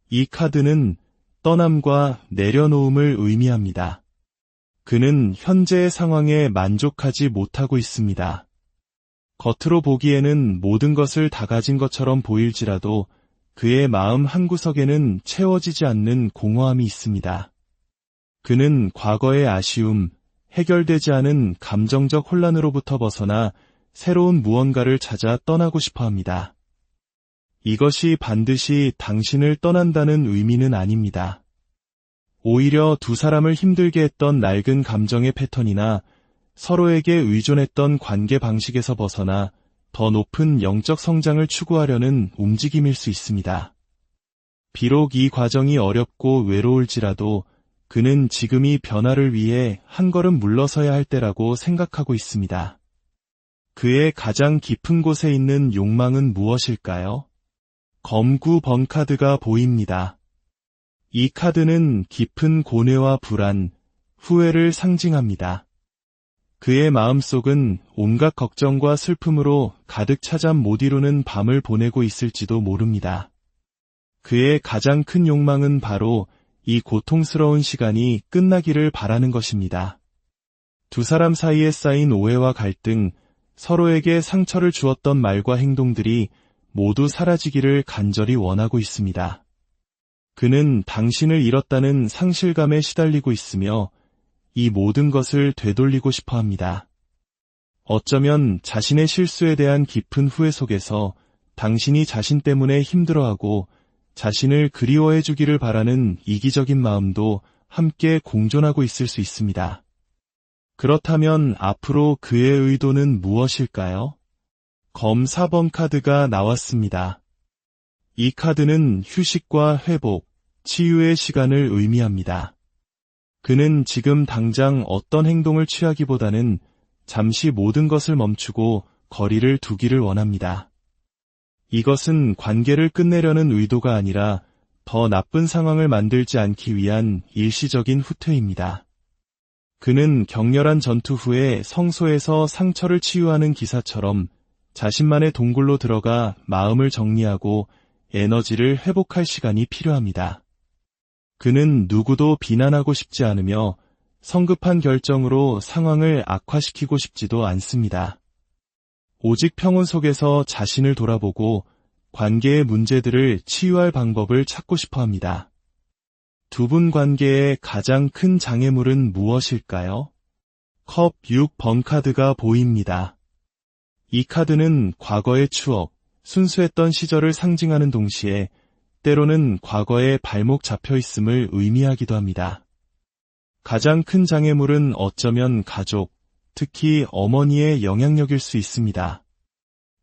이 카드는 떠남과 내려놓음을 의미합니다. 그는 현재의 상황에 만족하지 못하고 있습니다. 겉으로 보기에는 모든 것을 다 가진 것처럼 보일지라도 그의 마음 한구석에는 채워지지 않는 공허함이 있습니다. 그는 과거의 아쉬움, 해결되지 않은 감정적 혼란으로부터 벗어나 새로운 무언가를 찾아 떠나고 싶어 합니다. 이것이 반드시 당신을 떠난다는 의미는 아닙니다. 오히려 두 사람을 힘들게 했던 낡은 감정의 패턴이나 서로에게 의존했던 관계 방식에서 벗어나 더 높은 영적 성장을 추구하려는 움직임일 수 있습니다. 비록 이 과정이 어렵고 외로울지라도 그는 지금이 변화를 위해 한 걸음 물러서야 할 때라고 생각하고 있습니다. 그의 가장 깊은 곳에 있는 욕망은 무엇일까요? 검 9번 카드가 보입니다. 이 카드는 깊은 고뇌와 불안, 후회를 상징합니다. 그의 마음속은 온갖 걱정과 슬픔으로 가득 차 잠 못 이루는 밤을 보내고 있을지도 모릅니다. 그의 가장 큰 욕망은 바로 이 고통스러운 시간이 끝나기를 바라는 것입니다. 두 사람 사이에 쌓인 오해와 갈등, 서로에게 상처를 주었던 말과 행동들이 모두 사라지기를 간절히 원하고 있습니다. 그는 당신을 잃었다는 상실감에 시달리고 있으며 이 모든 것을 되돌리고 싶어 합니다. 어쩌면 자신의 실수에 대한 깊은 후회 속에서 당신이 자신 때문에 힘들어하고 자신을 그리워해 주기를 바라는 이기적인 마음도 함께 공존하고 있을 수 있습니다. 그렇다면 앞으로 그의 의도는 무엇일까요? 검 4번 카드가 나왔습니다. 이 카드는 휴식과 회복, 치유의 시간을 의미합니다. 그는 지금 당장 어떤 행동을 취하기보다는 잠시 모든 것을 멈추고 거리를 두기를 원합니다. 이것은 관계를 끝내려는 의도가 아니라 더 나쁜 상황을 만들지 않기 위한 일시적인 후퇴입니다. 그는 격렬한 전투 후에 성소에서 상처를 치유하는 기사처럼 자신만의 동굴로 들어가 마음을 정리하고 에너지를 회복할 시간이 필요합니다. 그는 누구도 비난하고 싶지 않으며 성급한 결정으로 상황을 악화시키고 싶지도 않습니다. 오직 평온 속에서 자신을 돌아보고 관계의 문제들을 치유할 방법을 찾고 싶어 합니다. 두 분 관계의 가장 큰 장애물은 무엇일까요? 컵 6번 카드가 보입니다. 이 카드는 과거의 추억, 순수했던 시절을 상징하는 동시에 때로는 과거에 발목 잡혀 있음을 의미하기도 합니다. 가장 큰 장애물은 어쩌면 가족, 특히 어머니의 영향력일 수 있습니다.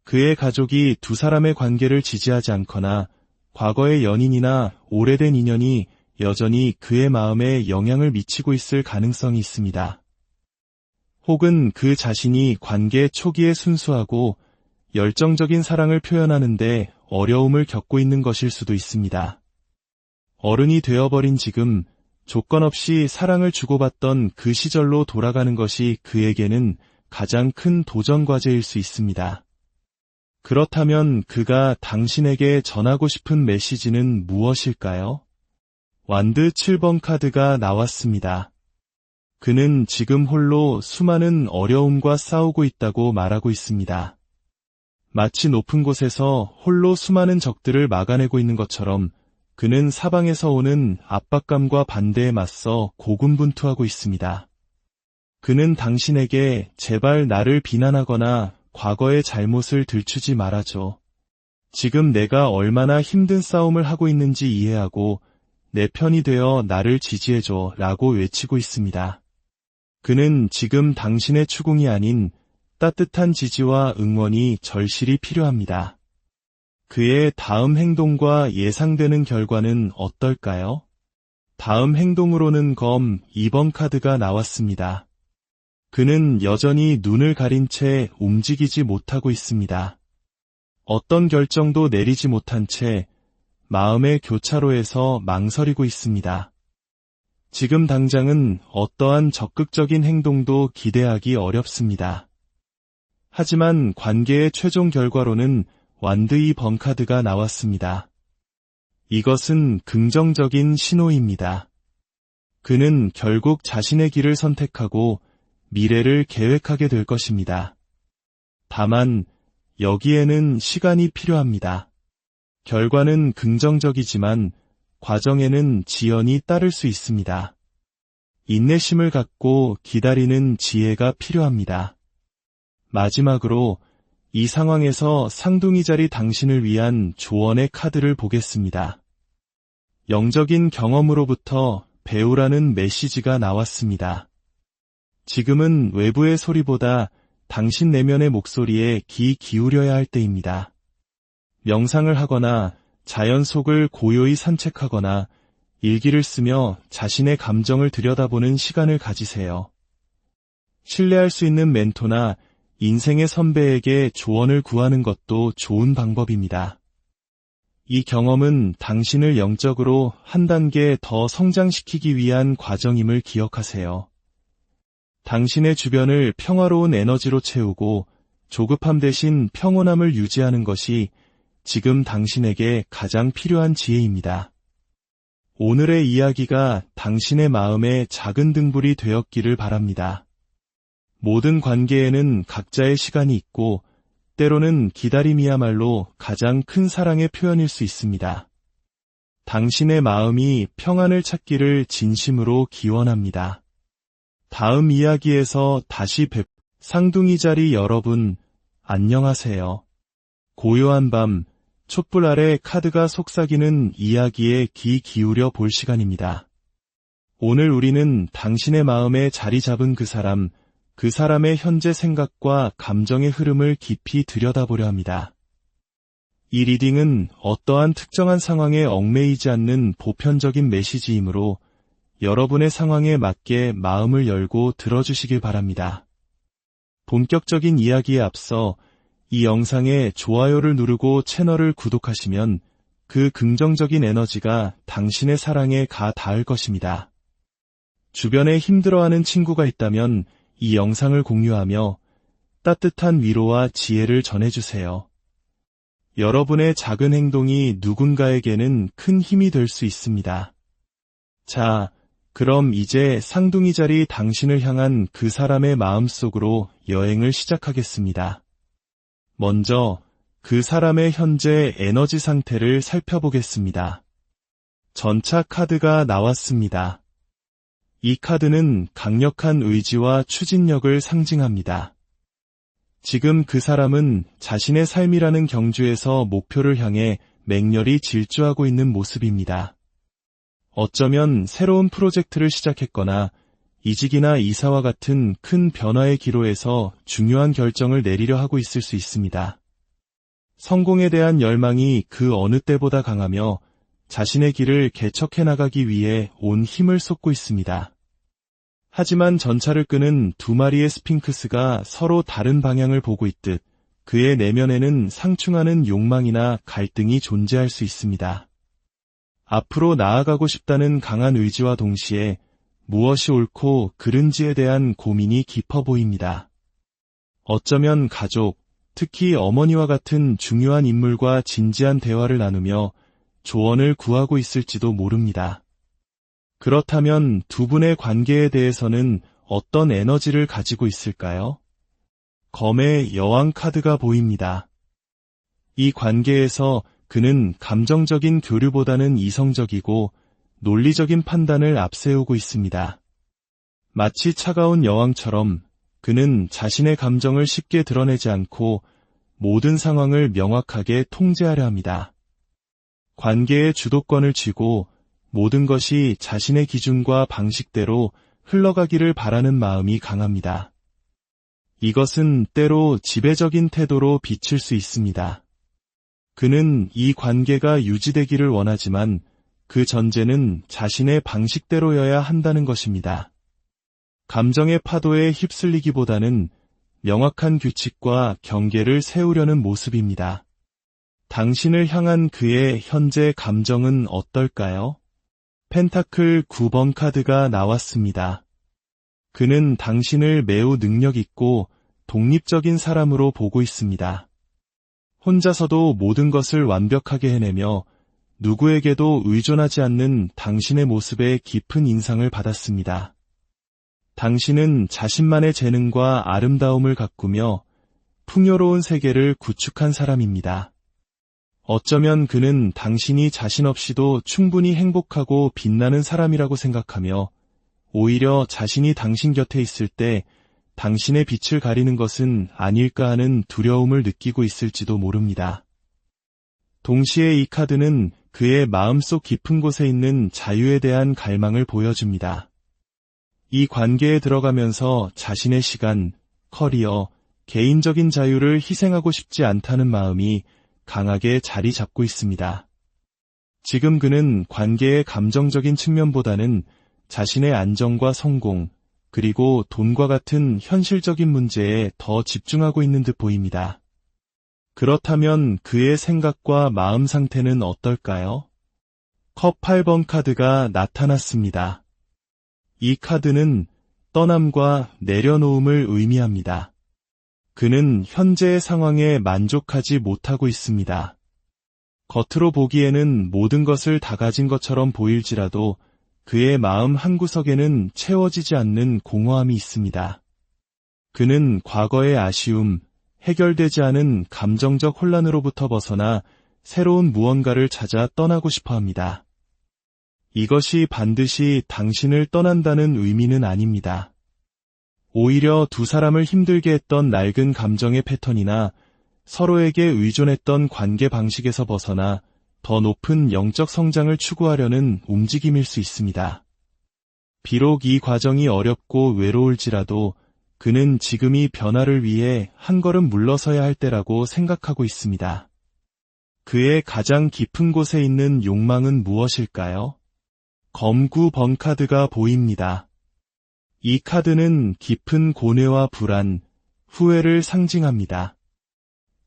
그의 가족이 두 사람의 관계를 지지하지 않거나 과거의 연인이나 오래된 인연이 여전히 그의 마음에 영향을 미치고 있을 가능성이 있습니다. 혹은 그 자신이 관계 초기에 순수하고 열정적인 사랑을 표현하는데 어려움을 겪고 있는 것일 수도 있습니다. 어른이 되어버린 지금 조건 없이 사랑을 주고받던 그 시절로 돌아가는 것이 그에게는 가장 큰 도전 과제일 수 있습니다. 그렇다면 그가 당신에게 전하고 싶은 메시지는 무엇일까요? 완드 7번 카드가 나왔습니다. 그는 지금 홀로 수많은 어려움과 싸우고 있다고 말하고 있습니다. 마치 높은 곳에서 홀로 수많은 적들을 막아내고 있는 것처럼 그는 사방에서 오는 압박감과 반대에 맞서 고군분투하고 있습니다. 그는 당신에게 제발 나를 비난하거나 과거의 잘못을 들추지 말아줘. 지금 내가 얼마나 힘든 싸움을 하고 있는지 이해하고 내 편이 되어 나를 지지해줘 라고 외치고 있습니다. 그는 지금 당신의 추궁이 아닌 따뜻한 지지와 응원이 절실히 필요합니다. 그의 다음 행동과 예상되는 결과는 어떨까요? 다음 행동으로는 검 2번 카드가 나왔습니다. 그는 여전히 눈을 가린 채 움직이지 못하고 있습니다. 어떤 결정도 내리지 못한 채 마음의 교차로에서 망설이고 있습니다. 지금 당장은 어떠한 적극적인 행동도 기대하기 어렵습니다. 하지만 관계의 최종 결과로는 완드 2번 카드가 나왔습니다. 이것은 긍정적인 신호입니다. 그는 결국 자신의 길을 선택하고 미래를 계획하게 될 것입니다. 다만 여기에는 시간이 필요합니다. 결과는 긍정적이지만 과정에는 지연이 따를 수 있습니다. 인내심을 갖고 기다리는 지혜가 필요합니다. 마지막으로 이 상황에서 쌍둥이 자리 당신을 위한 조언의 카드를 보겠습니다. 영적인 경험으로부터 배우라는 메시지가 나왔습니다. 지금은 외부의 소리보다 당신 내면의 목소리에 귀 기울여야 할 때입니다. 명상을 하거나 자연 속을 고요히 산책하거나 일기를 쓰며 자신의 감정을 들여다보는 시간을 가지세요. 신뢰할 수 있는 멘토나 인생의 선배에게 조언을 구하는 것도 좋은 방법입니다. 이 경험은 당신을 영적으로 한 단계 더 성장시키기 위한 과정임을 기억하세요. 당신의 주변을 평화로운 에너지로 채우고 조급함 대신 평온함을 유지하는 것이 지금 당신에게 가장 필요한 지혜입니다. 오늘의 이야기가 당신의 마음에 작은 등불이 되었기를 바랍니다. 모든 관계에는 각자의 시간이 있고 때로는 기다림이야말로 가장 큰 사랑의 표현일 수 있습니다. 당신의 마음이 평안을 찾기를 진심으로 기원합니다. 다음 이야기에서 다시 쌍둥이 자리 여러분, 안녕하세요. 고요한 밤, 촛불 아래 카드가 속삭이는 이야기에 귀 기울여 볼 시간입니다. 오늘 우리는 당신의 마음에 자리 잡은 그 사람의 현재 생각과 감정의 흐름을 깊이 들여다보려 합니다. 이 리딩은 어떠한 특정한 상황에 얽매이지 않는 보편적인 메시지이므로 여러분의 상황에 맞게 마음을 열고 들어주시길 바랍니다. 본격적인 이야기에 앞서 이 영상에 좋아요를 누르고 채널을 구독하시면 그 긍정적인 에너지가 당신의 사랑에 가 닿을 것입니다. 주변에 힘들어하는 친구가 있다면 이 영상을 공유하며 따뜻한 위로와 지혜를 전해주세요. 여러분의 작은 행동이 누군가에게는 큰 힘이 될 수 있습니다. 자, 그럼 이제 쌍둥이 자리 당신을 향한 그 사람의 마음속으로 여행을 시작하겠습니다. 먼저 그 사람의 현재 에너지 상태를 살펴보겠습니다. 전차 카드가 나왔습니다. 이 카드는 강력한 의지와 추진력을 상징합니다. 지금 그 사람은 자신의 삶이라는 경주에서 목표를 향해 맹렬히 질주하고 있는 모습입니다. 어쩌면 새로운 프로젝트를 시작했거나 이직이나 이사와 같은 큰 변화의 기로에서 중요한 결정을 내리려 하고 있을 수 있습니다. 성공에 대한 열망이 그 어느 때보다 강하며 자신의 길을 개척해 나가기 위해 온 힘을 쏟고 있습니다. 하지만 전차를 끄는 두 마리의 스핑크스가 서로 다른 방향을 보고 있듯 그의 내면에는 상충하는 욕망이나 갈등이 존재할 수 있습니다. 앞으로 나아가고 싶다는 강한 의지와 동시에 무엇이 옳고 그른지에 대한 고민이 깊어 보입니다. 어쩌면 가족, 특히 어머니와 같은 중요한 인물과 진지한 대화를 나누며 조언을 구하고 있을지도 모릅니다. 그렇다면 두 분의 관계에 대해서는 어떤 에너지를 가지고 있을까요? 검의 여왕 카드가 보입니다. 이 관계에서 그는 감정적인 교류보다는 이성적이고 논리적인 판단을 앞세우고 있습니다. 마치 차가운 여왕처럼 그는 자신의 감정을 쉽게 드러내지 않고 모든 상황을 명확하게 통제하려 합니다. 관계의 주도권을 쥐고 모든 것이 자신의 기준과 방식대로 흘러가기를 바라는 마음이 강합니다. 이것은 때로 지배적인 태도로 비칠 수 있습니다. 그는 이 관계가 유지되기를 원하지만 그 전제는 자신의 방식대로여야 한다는 것입니다. 감정의 파도에 휩쓸리기보다는 명확한 규칙과 경계를 세우려는 모습입니다. 당신을 향한 그의 현재 감정은 어떨까요? 펜타클 9번 카드가 나왔습니다. 그는 당신을 매우 능력있고 독립적인 사람으로 보고 있습니다. 혼자서도 모든 것을 완벽하게 해내며 누구에게도 의존하지 않는 당신의 모습에 깊은 인상을 받았습니다. 당신은 자신만의 재능과 아름다움을 가꾸며 풍요로운 세계를 구축한 사람입니다. 어쩌면 그는 당신이 자신 없이도 충분히 행복하고 빛나는 사람이라고 생각하며 오히려 자신이 당신 곁에 있을 때 당신의 빛을 가리는 것은 아닐까 하는 두려움을 느끼고 있을지도 모릅니다. 동시에 이 카드는 그의 마음속 깊은 곳에 있는 자유에 대한 갈망을 보여줍니다. 이 관계에 들어가면서 자신의 시간, 커리어, 개인적인 자유를 희생하고 싶지 않다는 마음이 강하게 자리 잡고 있습니다. 지금 그는 관계의 감정적인 측면보다는 자신의 안정과 성공, 그리고 돈과 같은 현실적인 문제에 더 집중하고 있는 듯 보입니다. 그렇다면 그의 생각과 마음 상태는 어떨까요? 컵 8번 카드가 나타났습니다. 이 카드는 떠남과 내려놓음을 의미합니다. 그는 현재의 상황에 만족하지 못하고 있습니다. 겉으로 보기에는 모든 것을 다 가진 것처럼 보일지라도 그의 마음 한구석에는 채워지지 않는 공허함이 있습니다. 그는 과거의 아쉬움, 해결되지 않은 감정적 혼란으로부터 벗어나 새로운 무언가를 찾아 떠나고 싶어 합니다. 이것이 반드시 당신을 떠난다는 의미는 아닙니다. 오히려 두 사람을 힘들게 했던 낡은 감정의 패턴이나 서로에게 의존했던 관계 방식에서 벗어나 더 높은 영적 성장을 추구하려는 움직임일 수 있습니다. 비록 이 과정이 어렵고 외로울지라도 그는 지금이 변화를 위해 한 걸음 물러서야 할 때라고 생각하고 있습니다. 그의 가장 깊은 곳에 있는 욕망은 무엇일까요? 검 9번 카드가 보입니다. 이 카드는 깊은 고뇌와 불안, 후회를 상징합니다.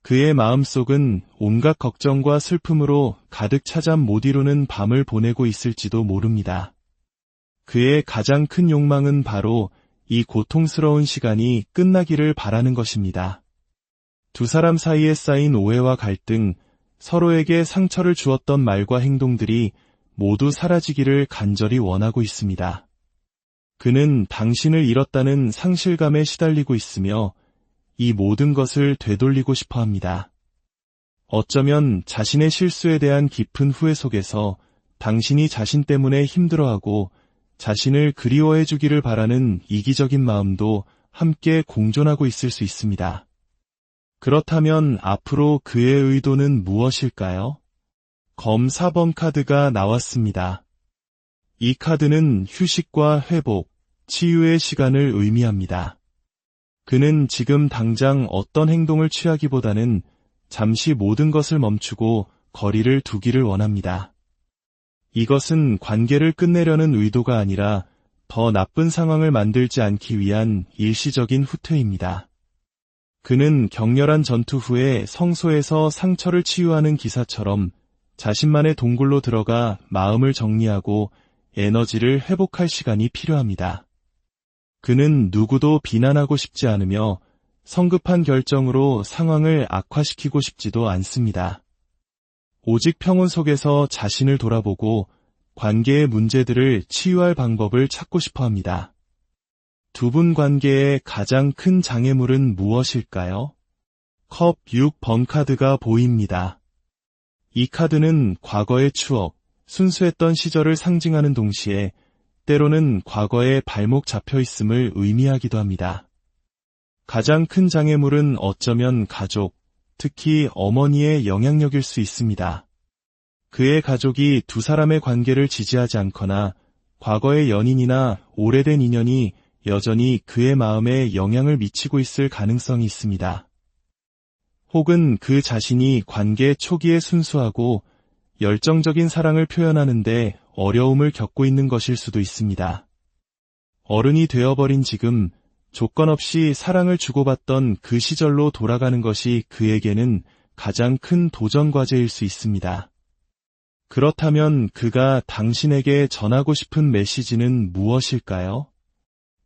그의 마음속은 온갖 걱정과 슬픔으로 가득 차 잠 못 이루는 밤을 보내고 있을지도 모릅니다. 그의 가장 큰 욕망은 바로 이 고통스러운 시간이 끝나기를 바라는 것입니다. 두 사람 사이에 쌓인 오해와 갈등, 서로에게 상처를 주었던 말과 행동들이 모두 사라지기를 간절히 원하고 있습니다. 그는 당신을 잃었다는 상실감에 시달리고 있으며 이 모든 것을 되돌리고 싶어 합니다. 어쩌면 자신의 실수에 대한 깊은 후회 속에서 당신이 자신 때문에 힘들어하고 자신을 그리워해 주기를 바라는 이기적인 마음도 함께 공존하고 있을 수 있습니다. 그렇다면 앞으로 그의 의도는 무엇일까요? 검 4번 카드가 나왔습니다. 이 카드는 휴식과 회복, 치유의 시간을 의미합니다. 그는 지금 당장 어떤 행동을 취하기보다는 잠시 모든 것을 멈추고 거리를 두기를 원합니다. 이것은 관계를 끝내려는 의도가 아니라 더 나쁜 상황을 만들지 않기 위한 일시적인 후퇴입니다. 그는 격렬한 전투 후에 성소에서 상처를 치유하는 기사처럼 자신만의 동굴로 들어가 마음을 정리하고 에너지를 회복할 시간이 필요합니다. 그는 누구도 비난하고 싶지 않으며 성급한 결정으로 상황을 악화시키고 싶지도 않습니다. 오직 평온 속에서 자신을 돌아보고 관계의 문제들을 치유할 방법을 찾고 싶어 합니다. 두 분 관계의 가장 큰 장애물은 무엇일까요? 컵 6번 카드가 보입니다. 이 카드는 과거의 추억, 순수했던 시절을 상징하는 동시에 때로는 과거에 발목 잡혀 있음을 의미하기도 합니다. 가장 큰 장애물은 어쩌면 가족, 특히 어머니의 영향력일 수 있습니다. 그의 가족이 두 사람의 관계를 지지하지 않거나 과거의 연인이나 오래된 인연이 여전히 그의 마음에 영향을 미치고 있을 가능성이 있습니다. 혹은 그 자신이 관계 초기에 순수하고 열정적인 사랑을 표현하는데 어려움을 겪고 있는 것일 수도 있습니다. 어른이 되어버린 지금 조건 없이 사랑을 주고받던 그 시절로 돌아가는 것이 그에게는 가장 큰 도전 과제일 수 있습니다. 그렇다면 그가 당신에게 전하고 싶은 메시지는 무엇일까요?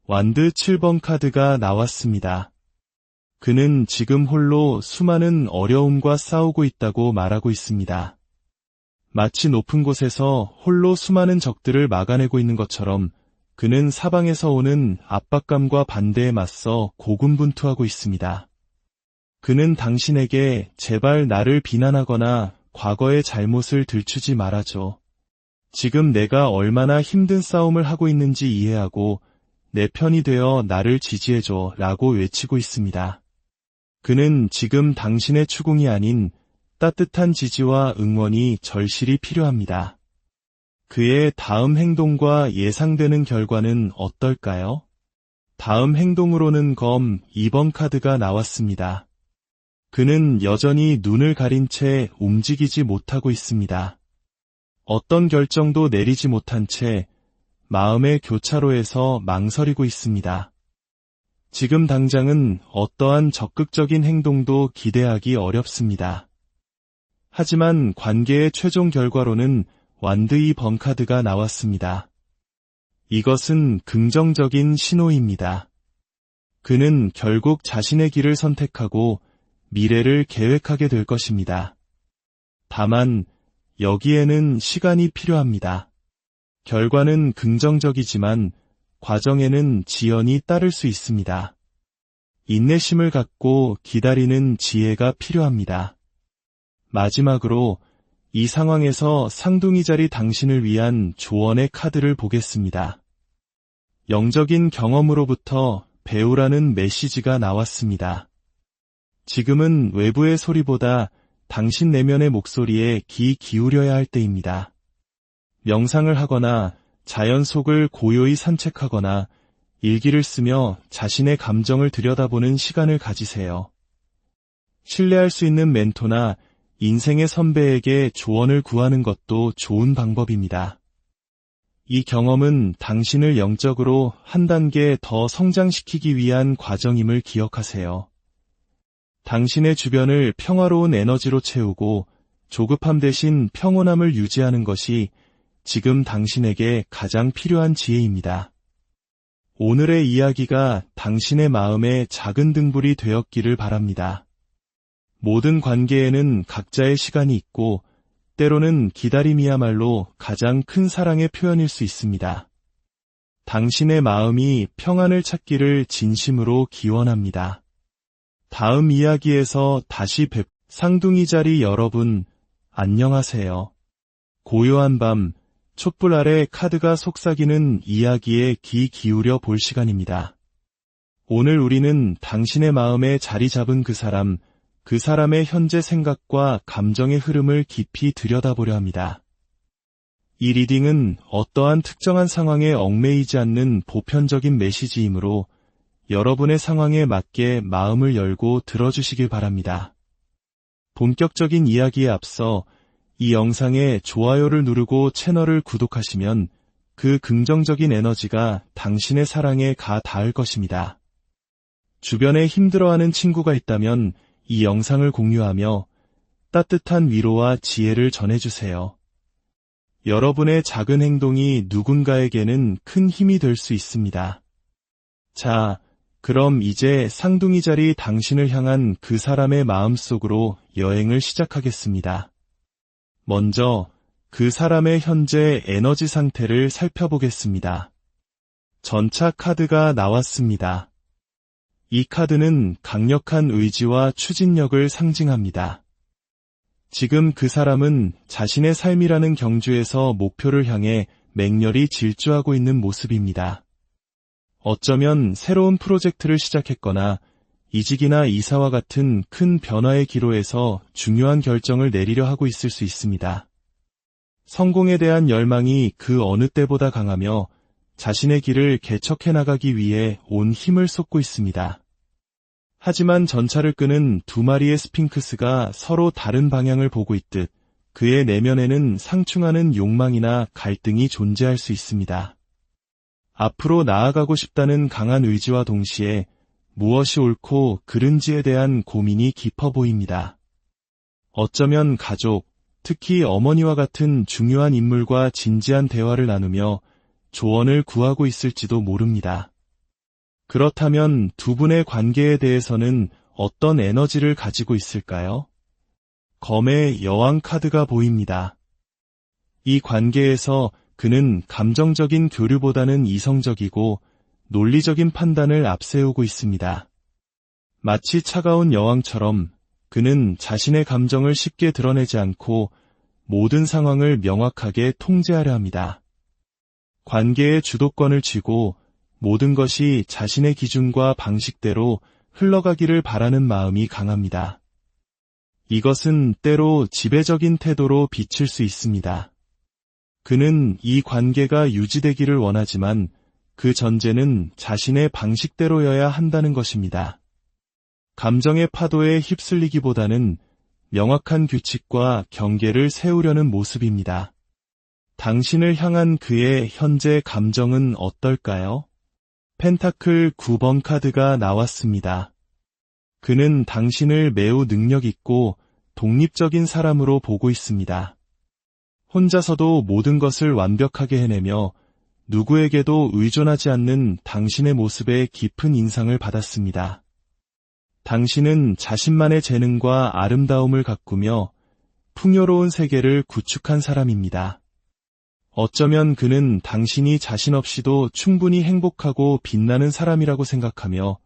완드 7번 카드가 나왔습니다. 그는 지금 홀로 수많은 어려움과 싸우고 있다고 말하고 있습니다. 마치 높은 곳에서 홀로 수많은 적들을 막아내고 있는 것처럼 그는 사방에서 오는 압박감과 반대에 맞서 고군분투하고 있습니다. 그는 당신에게 제발 나를 비난하거나 과거의 잘못을 들추지 말아줘. 지금 내가 얼마나 힘든 싸움을 하고 있는지 이해하고 내 편이 되어 나를 지지해줘 라고 외치고 있습니다. 그는 지금 당신의 추궁이 아닌 따뜻한 지지와 응원이 절실히 필요합니다. 그의 다음 행동과 예상되는 결과는 어떨까요? 다음 행동으로는 검 2번 카드가 나왔습니다. 그는 여전히 눈을 가린 채 움직이지 못하고 있습니다. 어떤 결정도 내리지 못한 채 마음의 교차로에서 망설이고 있습니다. 지금 당장은 어떠한 적극적인 행동도 기대하기 어렵습니다. 하지만 관계의 최종 결과로는 완드 2번 카드가 나왔습니다. 이것은 긍정적인 신호입니다. 그는 결국 자신의 길을 선택하고 미래를 계획하게 될 것입니다. 다만 여기에는 시간이 필요합니다. 결과는 긍정적이지만 과정에는 지연이 따를 수 있습니다. 인내심을 갖고 기다리는 지혜가 필요합니다. 마지막으로 이 상황에서 쌍둥이 자리 당신을 위한 조언의 카드를 보겠습니다. 영적인 경험으로부터 배우라는 메시지가 나왔습니다. 지금은 외부의 소리보다 당신 내면의 목소리에 귀 기울여야 할 때입니다. 명상을 하거나 자연 속을 고요히 산책하거나 일기를 쓰며 자신의 감정을 들여다보는 시간을 가지세요. 신뢰할 수 있는 멘토나 인생의 선배에게 조언을 구하는 것도 좋은 방법입니다. 이 경험은 당신을 영적으로 한 단계 더 성장시키기 위한 과정임을 기억하세요. 당신의 주변을 평화로운 에너지로 채우고 조급함 대신 평온함을 유지하는 것이 지금 당신에게 가장 필요한 지혜입니다. 오늘의 이야기가 당신의 마음에 작은 등불이 되었기를 바랍니다. 모든 관계에는 각자의 시간이 있고 때로는 기다림이야말로 가장 큰 사랑의 표현일 수 있습니다. 당신의 마음이 평안을 찾기를 진심으로 기원합니다. 다음 이야기에서 다시 쌍둥이 자리 여러분, 안녕하세요. 고요한 밤, 촛불 아래 카드가 속삭이는 이야기에 귀 기울여 볼 시간입니다. 오늘 우리는 당신의 마음에 자리 잡은 그 사람의 현재 생각과 감정의 흐름을 깊이 들여다보려 합니다. 이 리딩은 어떠한 특정한 상황에 얽매이지 않는 보편적인 메시지이므로 여러분의 상황에 맞게 마음을 열고 들어주시길 바랍니다. 본격적인 이야기에 앞서 이 영상에 좋아요를 누르고 채널을 구독하시면 그 긍정적인 에너지가 당신의 사랑에 가 닿을 것입니다. 주변에 힘들어하는 친구가 있다면 이 영상을 공유하며 따뜻한 위로와 지혜를 전해주세요. 여러분의 작은 행동이 누군가에게는 큰 힘이 될 수 있습니다. 자, 그럼 이제 쌍둥이 자리 당신을 향한 그 사람의 마음속으로 여행을 시작하겠습니다. 먼저 그 사람의 현재 에너지 상태를 살펴보겠습니다. 전차 카드가 나왔습니다. 이 카드는 강력한 의지와 추진력을 상징합니다. 지금 그 사람은 자신의 삶이라는 경주에서 목표를 향해 맹렬히 질주하고 있는 모습입니다. 어쩌면 새로운 프로젝트를 시작했거나 이직이나 이사와 같은 큰 변화의 기로에서 중요한 결정을 내리려 하고 있을 수 있습니다. 성공에 대한 열망이 그 어느 때보다 강하며 자신의 길을 개척해 나가기 위해 온 힘을 쏟고 있습니다. 하지만 전차를 끄는 두 마리의 스핑크스가 서로 다른 방향을 보고 있듯 그의 내면에는 상충하는 욕망이나 갈등이 존재할 수 있습니다. 앞으로 나아가고 싶다는 강한 의지와 동시에 무엇이 옳고 그른지에 대한 고민이 깊어 보입니다. 어쩌면 가족, 특히 어머니와 같은 중요한 인물과 진지한 대화를 나누며 조언을 구하고 있을지도 모릅니다. 그렇다면 두 분의 관계에 대해서는 어떤 에너지를 가지고 있을까요? 검의 여왕 카드가 보입니다. 이 관계에서 그는 감정적인 교류보다는 이성적이고 논리적인 판단을 앞세우고 있습니다. 마치 차가운 여왕처럼 그는 자신의 감정을 쉽게 드러내지 않고 모든 상황을 명확하게 통제하려 합니다. 관계의 주도권을 쥐고 모든 것이 자신의 기준과 방식대로 흘러가기를 바라는 마음이 강합니다. 이것은 때로 지배적인 태도로 비칠 수 있습니다. 그는 이 관계가 유지되기를 원하지만 그 전제는 자신의 방식대로여야 한다는 것입니다. 감정의 파도에 휩쓸리기보다는 명확한 규칙과 경계를 세우려는 모습입니다. 당신을 향한 그의 현재 감정은 어떨까요? 펜타클 9번 카드가 나왔습니다. 그는 당신을 매우 능력있고 독립적인 사람으로 보고 있습니다. 혼자서도 모든 것을 완벽하게 해내며 누구에게도 의존하지 않는 당신의 모습에 깊은 인상을 받았습니다. 당신은 자신만의 재능과 아름다움을 가꾸며 풍요로운 세계를 구축한 사람입니다. 어쩌면 그는 당신이 자신 없이도 충분히 행복하고 빛나는 사람이라고 생각하며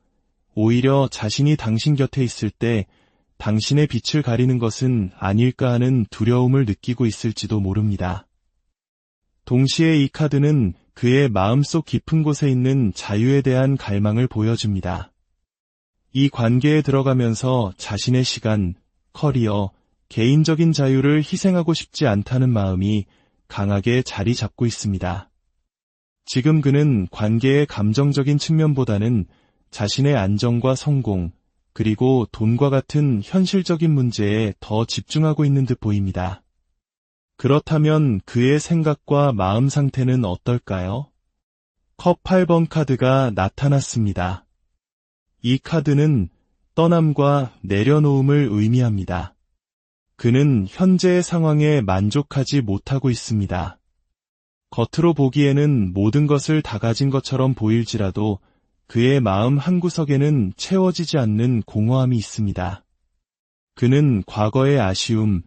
오히려 자신이 당신 곁에 있을 때 당신의 빛을 가리는 것은 아닐까 하는 두려움을 느끼고 있을지도 모릅니다. 동시에 이 카드는 그의 마음속 깊은 곳에 있는 자유에 대한 갈망을 보여줍니다. 이 관계에 들어가면서 자신의 시간, 커리어, 개인적인 자유를 희생하고 싶지 않다는 마음이 강하게 자리 잡고 있습니다. 지금 그는 관계의 감정적인 측면보다는 자신의 안정과 성공, 그리고 돈과 같은 현실적인 문제에 더 집중하고 있는 듯 보입니다. 그렇다면 그의 생각과 마음 상태는 어떨까요? 컵 8번 카드가 나타났습니다. 이 카드는 떠남과 내려놓음을 의미합니다. 그는 현재의 상황에 만족하지 못하고 있습니다. 겉으로 보기에는 모든 것을 다 가진 것처럼 보일지라도 그의 마음 한구석에는 채워지지 않는 공허함이 있습니다. 그는 과거의 아쉬움,